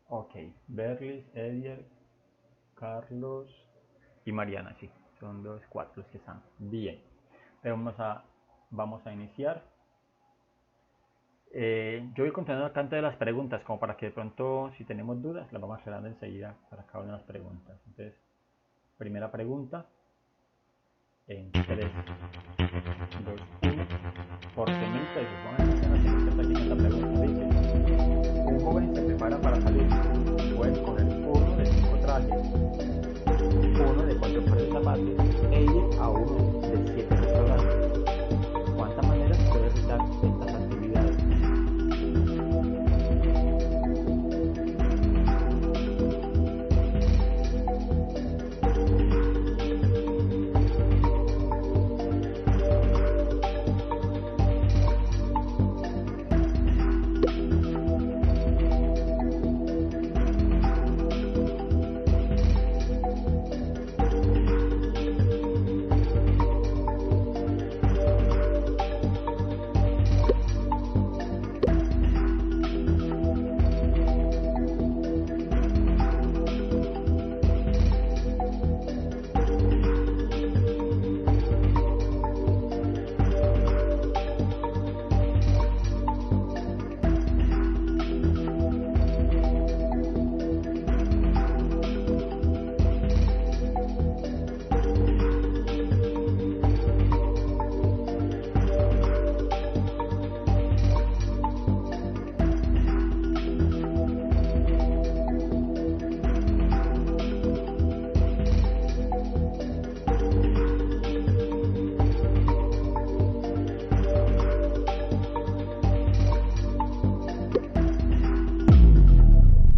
Ok, Berlis, Edier, Carlos y Mariana, sí. Son los cuatro los que están. Bien. Vamos a iniciar. Yo voy contando acá antes de las preguntas, como para que de pronto, si tenemos dudas, las vamos aclarando enseguida para cada una de las preguntas. Entonces, primera pregunta. En 3, 2, 1. Por 100.000 pesos. Vamos a iniciar la siguiente pregunta. Dice: un joven se prepara para salir. Puede escoger uno de 5 trajes, uno de 4 pares de zapatos e ir a uno de 7 restaurantes. ¿Cuántas maneras puede realizar estas actividades?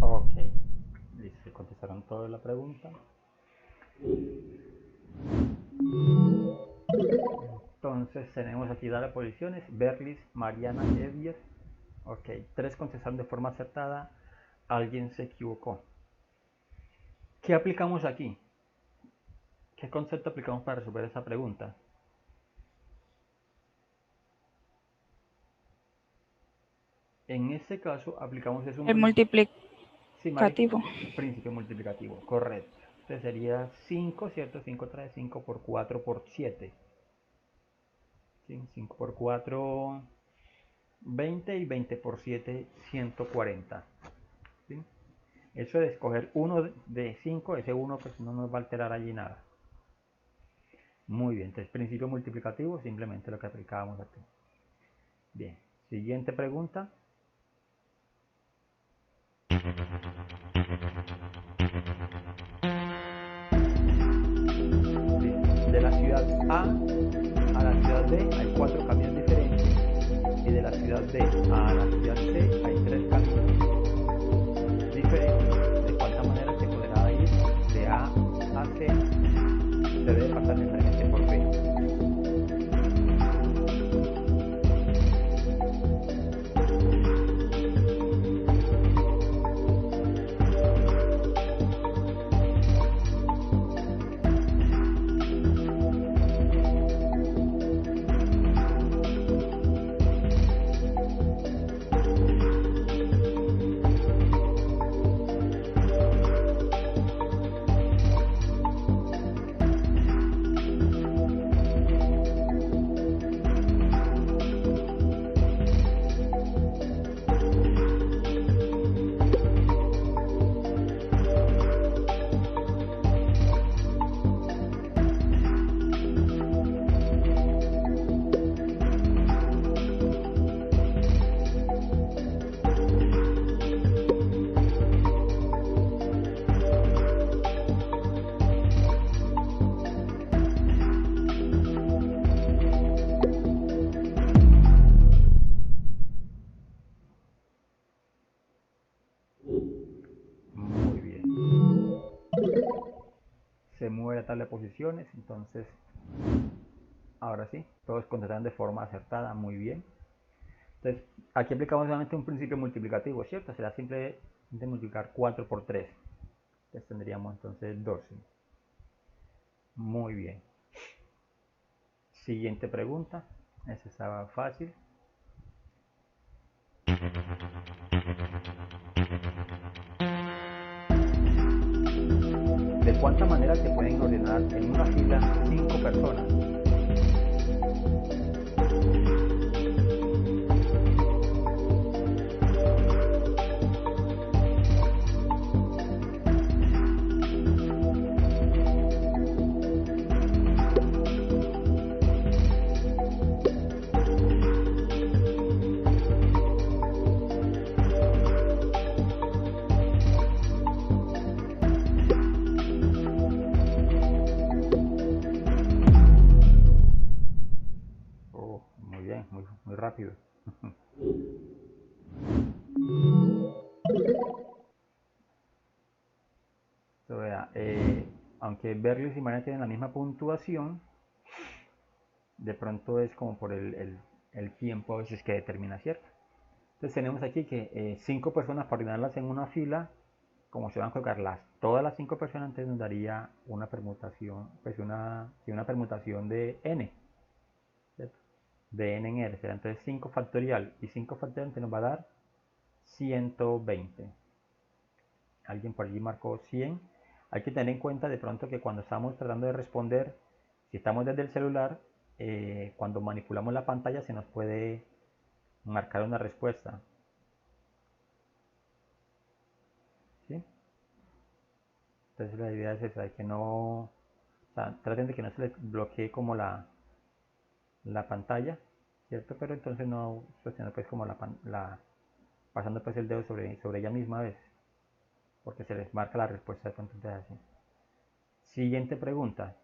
Ok, listo, contestaron toda la pregunta. Entonces tenemos aquí las posiciones: Berlis, Mariana, Edier. Ok, 3 contestaron de forma acertada, alguien se equivocó. ¿Qué aplicamos aquí? ¿Qué concepto aplicamos para resolver esa pregunta? En este caso aplicamos es un El multiplicativo. sí, principio multiplicativo, correcto. Entonces sería 5, ¿cierto? 5 trae 5 por 4 por 7. ¿Sí? 5 por 4, 20, y 20 por 7, 140. ¿Sí? Eso de escoger uno de 5, ese 1 pues no nos va a alterar allí nada. Muy bien, entonces principio multiplicativo, simplemente lo que aplicábamos aquí. Bien, siguiente pregunta. De la ciudad A a la ciudad B hay 4 caminos diferentes y de la ciudad B a la ciudad C hay 3 caminos diferentes. ¿De cuánta manera se podrá ir de A a C? Se debe pasar necesariamente por B. Muy bien. Se mueve la tabla de posiciones, entonces ahora sí, todos contestan de forma acertada, muy bien. Entonces, aquí aplicamos nuevamente un principio multiplicativo, ¿cierto? Será simplemente multiplicar 4 por 3. Entonces tendríamos entonces 12. Muy bien. Siguiente pregunta. Esa estaba fácil. ¿De cuánta manera se pueden ordenar en una fila 5 personas? Muy rápido. So, vea, aunque Berlioz y Mariana tienen la misma puntuación, de pronto es como por el tiempo a veces que determina, ¿cierto? Entonces tenemos aquí que 5 personas para ordenarlas en una fila, como se van a colocar todas las 5 personas, entonces nos daría una permutación, pues una permutación de n, ¿cierto? De n en r, será entonces 5 factorial y 5 factorial nos va a dar 120. Alguien por allí marcó 100. Hay que tener en cuenta de pronto que cuando estamos tratando de responder, si estamos desde el celular, cuando manipulamos la pantalla se nos puede marcar una respuesta. ¿Sí? Entonces la idea es esa, de que no, o sea, traten de que no se les bloquee como la pantalla, ¿cierto? Pero entonces no sosteniendo pues como pasando pues el dedo sobre ella misma a veces, porque se les marca la respuesta de pronto, entonces así. Siguiente pregunta.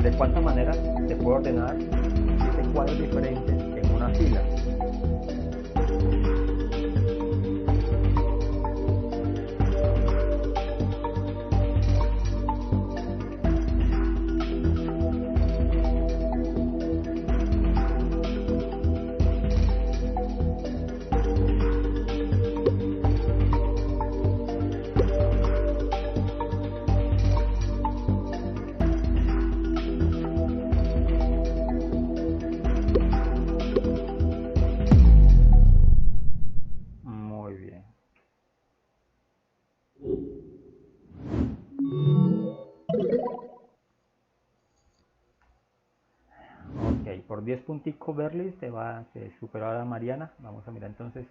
¿De cuánta manera se puede ordenar 7 cuadros diferentes en una fila? por 10 punticos Berlis te superó a la Mariana. Vamos a mirar entonces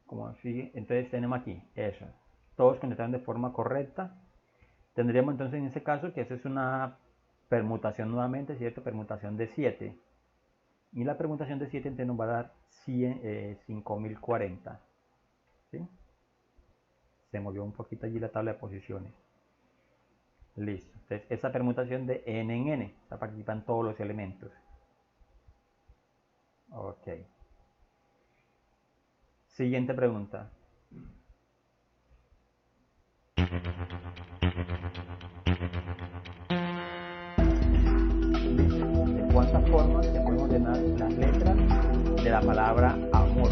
cómo sigue. Entonces tenemos aquí eso. Todos contestaron de forma correcta. Tendríamos entonces en ese caso que eso es una permutación nuevamente, ¿cierto? Permutación de 7. Y la permutación de 7 entonces nos va a dar 5040. ¿Sí? Se movió un poquito allí la tabla de posiciones. Listo. Entonces, esa permutación de n en n, o sea, participan todos los elementos. Ok. Siguiente pregunta. Dice, ¿de cuántas formas se pueden ordenar las letras de la palabra amor?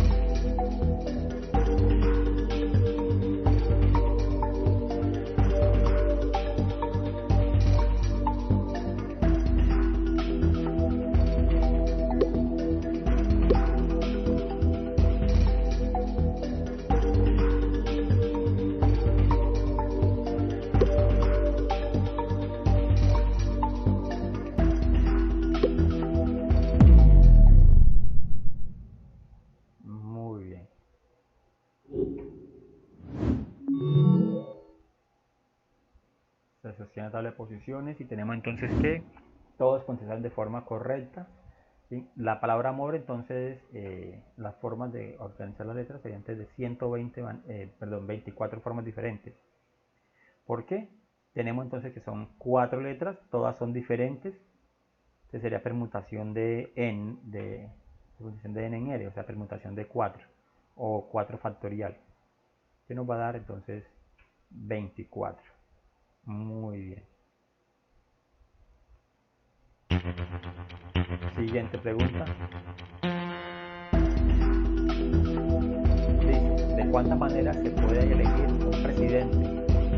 Muy bien. Se sostiene la tabla de posiciones y tenemos entonces que todos contestaron de forma correcta. ¿Sí? La palabra amor, entonces, las formas de organizar las letras serían de 24 formas diferentes. ¿Por qué? Tenemos entonces que son 4 letras, todas son diferentes. Entonces sería permutación de n, permutación de n en r, o sea, permutación de 4 o 4 factorial, que nos va a dar entonces 24. Muy bien. Siguiente pregunta. Dice, ¿de cuántas maneras se puede elegir un presidente,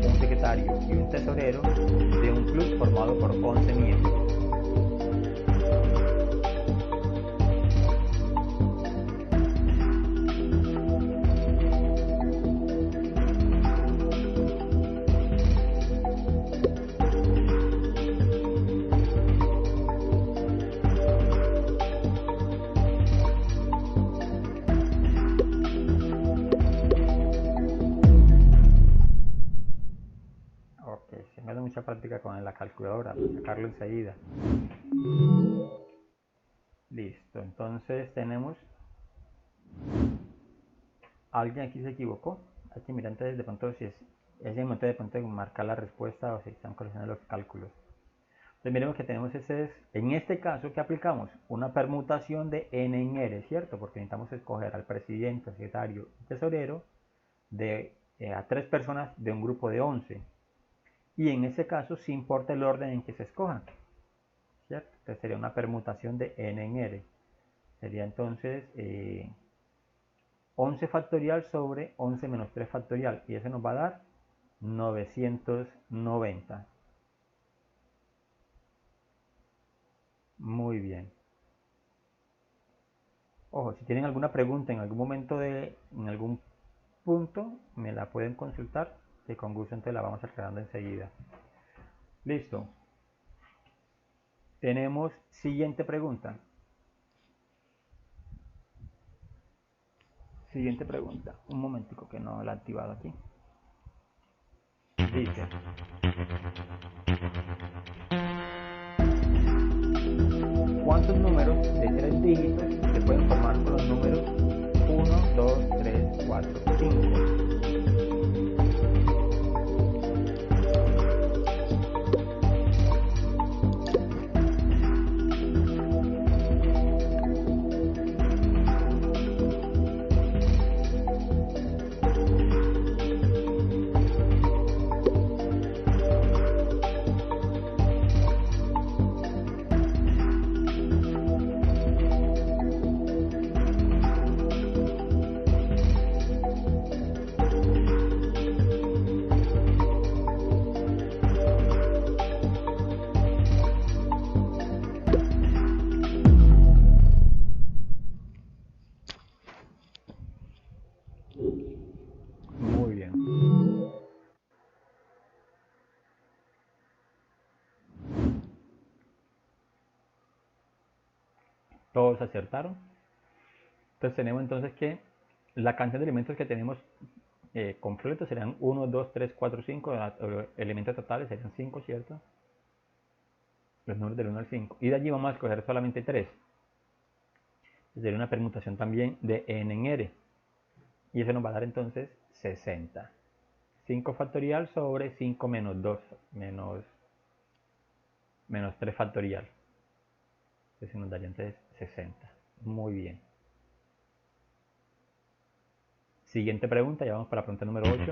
un secretario y un tesorero de un club formado por 11 miembros? Se me da mucha práctica con la calculadora, para sacarlo enseguida. Listo, entonces tenemos... ¿Alguien aquí se equivocó? Hay que mirar entonces de pronto si es el momento de pronto de marcar la respuesta o si están corrigiendo los cálculos. Entonces miremos que tenemos en este caso que aplicamos una permutación de n en r, ¿cierto? Porque necesitamos escoger al presidente, al secretario y tesorero a 3 personas de un grupo de 11. Y en ese caso sí importa el orden en que se escojan, ¿cierto? Entonces sería una permutación de n en r. Sería entonces 11 factorial sobre 11 menos 3 factorial. Y eso nos va a dar 990. Muy bien. Ojo, si tienen alguna pregunta en algún momento en algún punto, me la pueden consultar, que con gusto entonces la vamos aclarando enseguida. Listo. Tenemos siguiente pregunta. Siguiente pregunta. Un momentico que no la he activado aquí. Dice: ¿cuántos números de 3 dígitos se pueden formar con los números 1, 2, 3, 4, 5? Todos acertaron. Entonces tenemos entonces que la cantidad de elementos que tenemos completos serían 1, 2, 3, 4, 5. Elementos totales serían 5, ¿cierto? Los números del 1 al 5. Y de allí vamos a escoger solamente 3. Sería una permutación también de n en r. Y eso nos va a dar entonces 60. 5 factorial sobre 5 menos 2 menos 3 factorial. Entonces nos daría entonces 60. Muy bien. Siguiente pregunta, ya vamos para la pregunta número 8.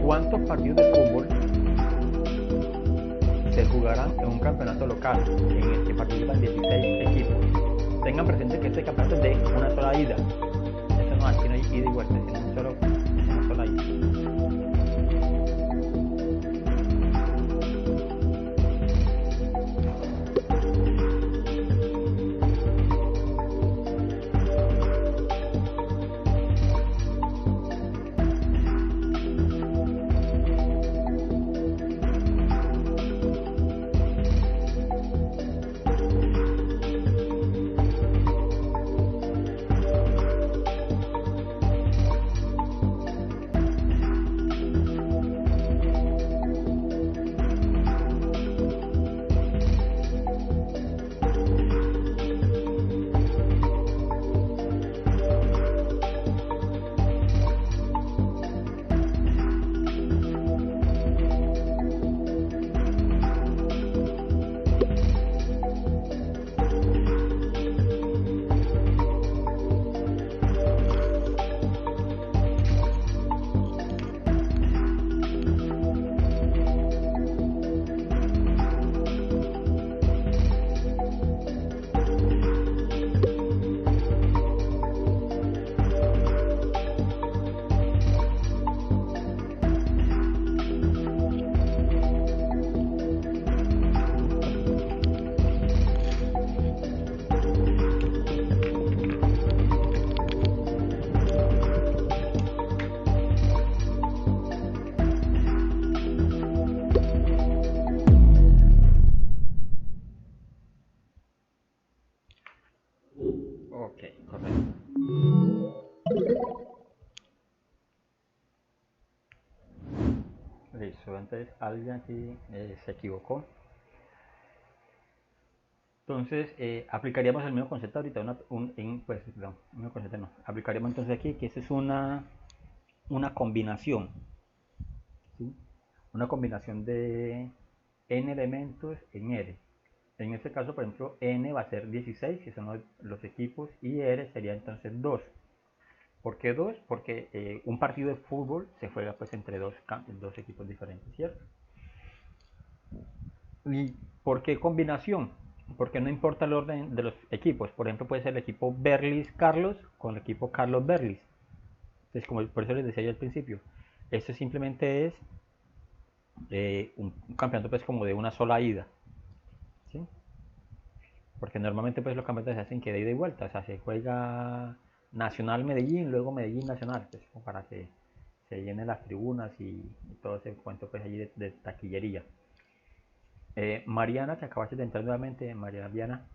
¿Cuántos partidos de fútbol se jugarán en un campeonato local en el que participan 16 equipos? Tengan presente que este campeonato es de una sola ida. Eso no, aquí no hay ida y vuelta, sino una sola ida. Ok, correcto. Listo, entonces alguien aquí se equivocó. Entonces aplicaríamos el mismo concepto ahorita, aplicaríamos entonces aquí que esa es una combinación, ¿sí? Una combinación de n elementos en R. En este caso, por ejemplo, n va a ser 16, que son los equipos, y r sería entonces 2. ¿Por qué 2? Porque un partido de fútbol se juega pues entre dos equipos diferentes, ¿cierto? ¿Y por qué combinación? Porque no importa el orden de los equipos. Por ejemplo, puede ser el equipo Berlis-Carlos con el equipo Carlos-Berlis. Entonces, como por eso les decía yo al principio, esto simplemente es un campeonato pues como de una sola ida, ¿sí? Porque normalmente pues los campeonatos se hacen que de ida y vuelta, o sea, se juega Nacional Medellín, luego Medellín Nacional, pues como para que se llenen las tribunas y todo ese cuento pues allí de taquillería. Mariana, que acabaste de entrar nuevamente, Mariana,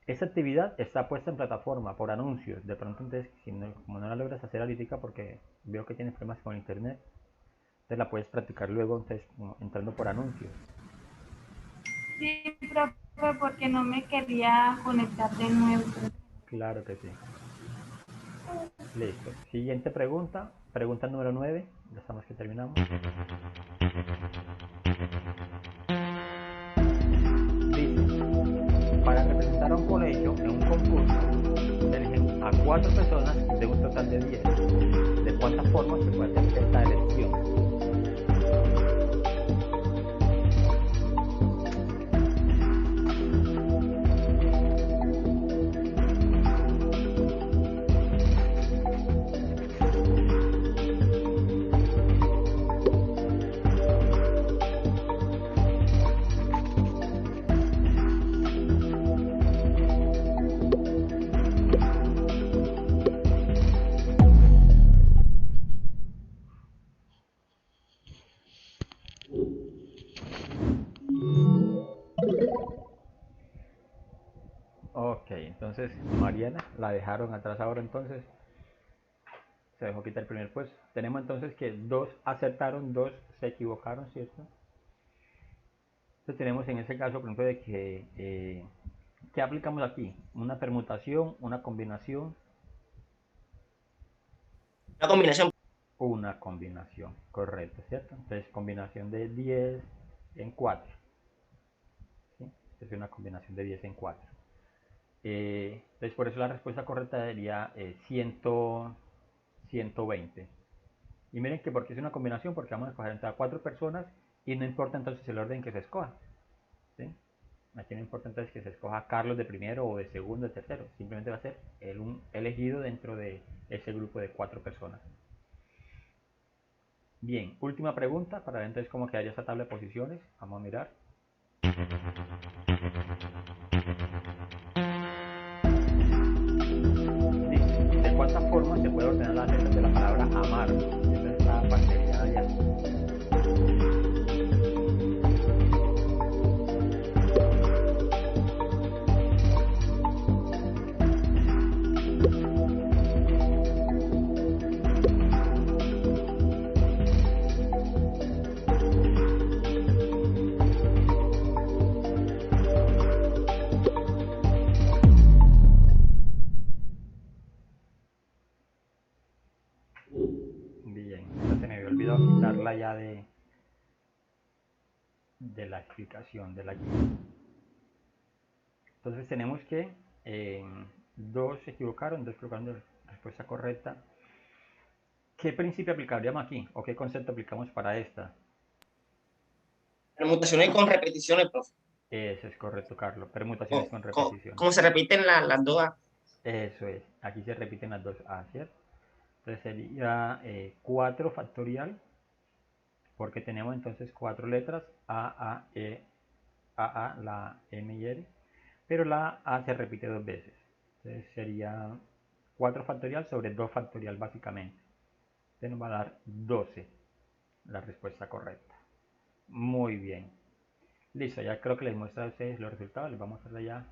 esta actividad está puesta en plataforma por anuncios. De pronto entonces, como no la logras hacer ahorita porque veo que tienes problemas con internet, entonces la puedes practicar luego entonces entrando por anuncios. Sí, profe, porque no me quería conectar de nuevo. Claro que sí. Listo. Siguiente pregunta. Pregunta número 9. Ya estamos que terminamos. Dice, para representar a un colegio en un concurso, se eligen a 4 personas de un total de 10. ¿De cuántas formas se puede hacer esta elección? entonces Mariana la dejaron atrás ahora, entonces se dejó quitar el primer puesto. Tenemos entonces que 2 acertaron, 2 se equivocaron, ¿cierto? Entonces tenemos en ese caso, por ejemplo, de que ¿qué aplicamos aquí? Una permutación, una combinación. Una combinación. Una combinación, correcto, ¿cierto? Entonces combinación de 10 en 4. ¿Sí? Es una combinación de 10 en 4. Entonces por eso la respuesta correcta sería 120. Y miren que porque es una combinación, porque vamos a escoger entre 4 personas y no importa entonces el orden que se escoja. ¿Sí? Aquí no importa entonces que se escoja Carlos de primero o de segundo, de tercero. Simplemente va a ser un elegido dentro de ese grupo de 4 personas. Bien, última pregunta para ver entonces cómo quedaría esta tabla de posiciones. Vamos a mirar. Dice, ¿de cuántas formas se puede ordenar las letras de la palabra amar? Esta está parcialidad ya. Bien, esta se me había olvidado quitarla ya de la explicación de la guía. Entonces tenemos que 2 se equivocaron, 2 colocaron la respuesta correcta. ¿Qué principio aplicaríamos aquí? ¿O qué concepto aplicamos para esta? Permutaciones con repeticiones, profe. Eso es correcto, Carlos. Permutaciones con repetición. ¿Cómo se repiten las dos A? Eso es. Aquí se repiten las dos A, ¿cierto? Entonces sería 4 factorial, porque tenemos entonces 4 letras, A, E, A, la M y R, pero la A se repite 2 veces. Entonces sería 4 factorial sobre 2 factorial básicamente. Entonces nos va a dar 12, la respuesta correcta. Muy bien. Listo, ya creo que les muestra a ustedes los resultados. Les vamos a mostrar ya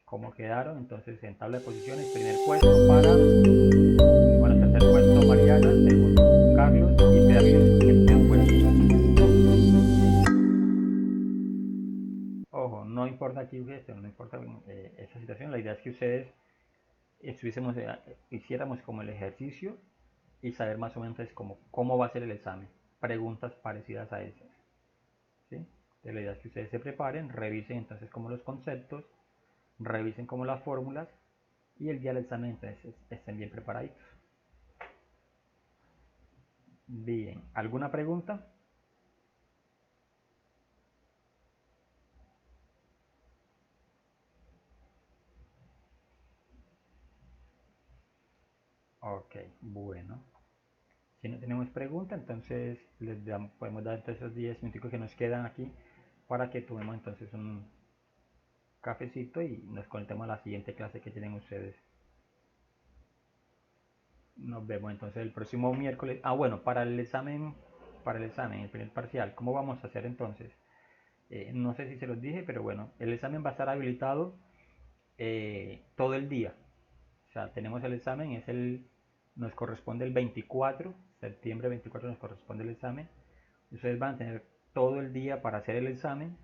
cómo quedaron. Entonces en tabla de posiciones, primer puesto para, bueno, tercer puesto Mariana, segundo Carlos y tercer puesto. Ojo, no importa aquí esto, no importa esta situación. La idea es que ustedes hiciéramos como el ejercicio y saber más o menos cómo va a ser el examen. Preguntas parecidas a esas. ¿Sí? Entonces, la idea es que ustedes se preparen, revisen entonces como los conceptos, revisen como las fórmulas y el día del examen entonces estén bien preparaditos. Bien, ¿alguna pregunta? Ok, bueno. Si no tenemos pregunta, entonces podemos dar entonces esos 10 minutos que nos quedan aquí para que tomemos entonces un cafecito y nos conectemos a la siguiente clase que tienen ustedes. Nos vemos entonces el próximo miércoles. Ah, bueno, para el examen, el primer parcial, ¿cómo vamos a hacer entonces? No sé si se los dije, pero bueno, el examen va a estar habilitado todo el día. O sea, tenemos el examen, nos corresponde el 24, septiembre 24 nos corresponde el examen. Ustedes van a tener todo el día para hacer el examen.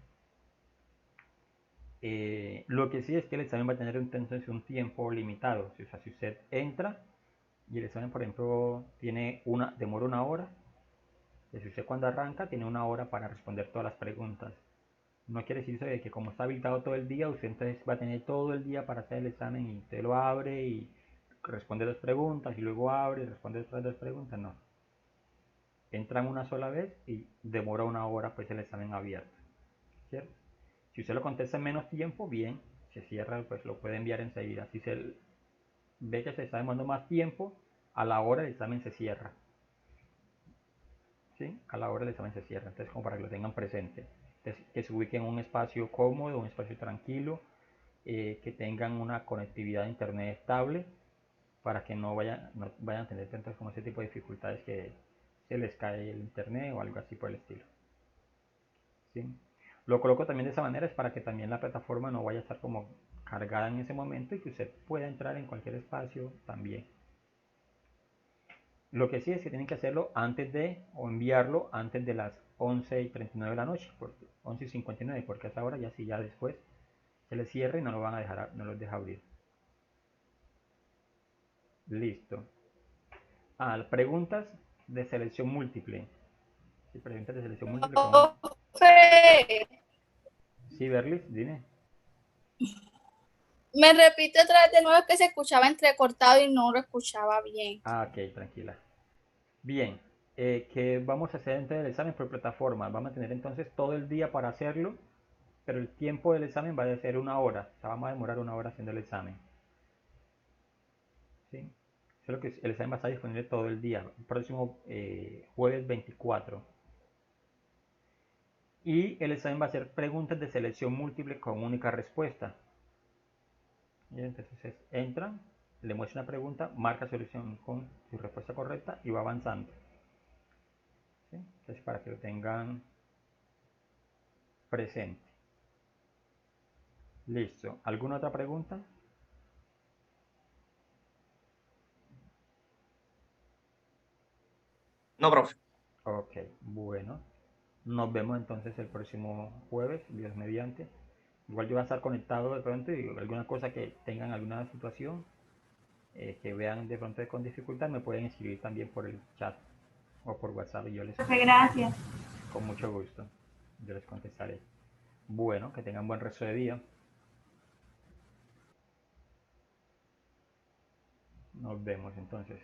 Lo que sí es que el examen va a tener entonces un tiempo limitado. O sea, si usted entra y el examen, por ejemplo, demora 1 hora, pues usted cuando arranca tiene 1 hora para responder todas las preguntas. No quiere decir de que como está habilitado todo el día, usted entonces va a tener todo el día para hacer el examen y usted lo abre y responde 2 preguntas y luego abre y responde otras 2 preguntas. No. Entran una sola vez y demora 1 hora pues el examen abierto. ¿Cierto? Si usted lo contesta en menos tiempo, bien, se cierra, pues lo puede enviar enseguida. Si se ve que se está demorando más tiempo, a la hora el examen se cierra. ¿Sí? A la hora el examen se cierra. Entonces, como para que lo tengan presente. Entonces, que se ubiquen en un espacio cómodo, un espacio tranquilo, que tengan una conectividad de internet estable, para que no vayan a tener tantas como ese tipo de dificultades que se les cae el internet o algo así por el estilo. ¿Sí? Lo coloco también de esa manera es para que también la plataforma no vaya a estar como cargada en ese momento y que usted pueda entrar en cualquier espacio también. Lo que sí es que tienen que hacerlo antes de, o enviarlo antes de las 11:39 de la noche, 11:59, porque a esa hora ya sí, ya después se les cierra y no lo van a dejar, no los deja abrir. Listo. Preguntas de selección múltiple. Sí, preguntas de selección múltiple con... Profe, Sí, Berlis, dime. me repite otra vez de nuevo que se escuchaba entrecortado y no lo escuchaba bien. Ok, tranquila. Bien, ¿qué vamos a hacer dentro del examen por plataforma? Vamos a tener entonces todo el día para hacerlo, pero el tiempo del examen va a ser 1 hora. O sea, vamos a demorar 1 hora haciendo el examen. ¿Sí? Solo que el examen va a estar disponible todo el día, el próximo jueves 24. Y el examen va a ser preguntas de selección múltiple con única respuesta. Y entonces entran, le muestra una pregunta, marca solución con su respuesta correcta y va avanzando. ¿Sí? Entonces, para que lo tengan presente. Listo. ¿Alguna otra pregunta? No, profe. Ok, bueno. Nos vemos entonces el próximo jueves, Dios mediante. Igual yo voy a estar conectado de pronto y alguna cosa que tengan alguna situación que vean de pronto con dificultad me pueden escribir también por el chat o por WhatsApp y yo les, Profe, gracias. con mucho gusto, yo les contestaré. Bueno, que tengan buen resto de día. Nos vemos entonces.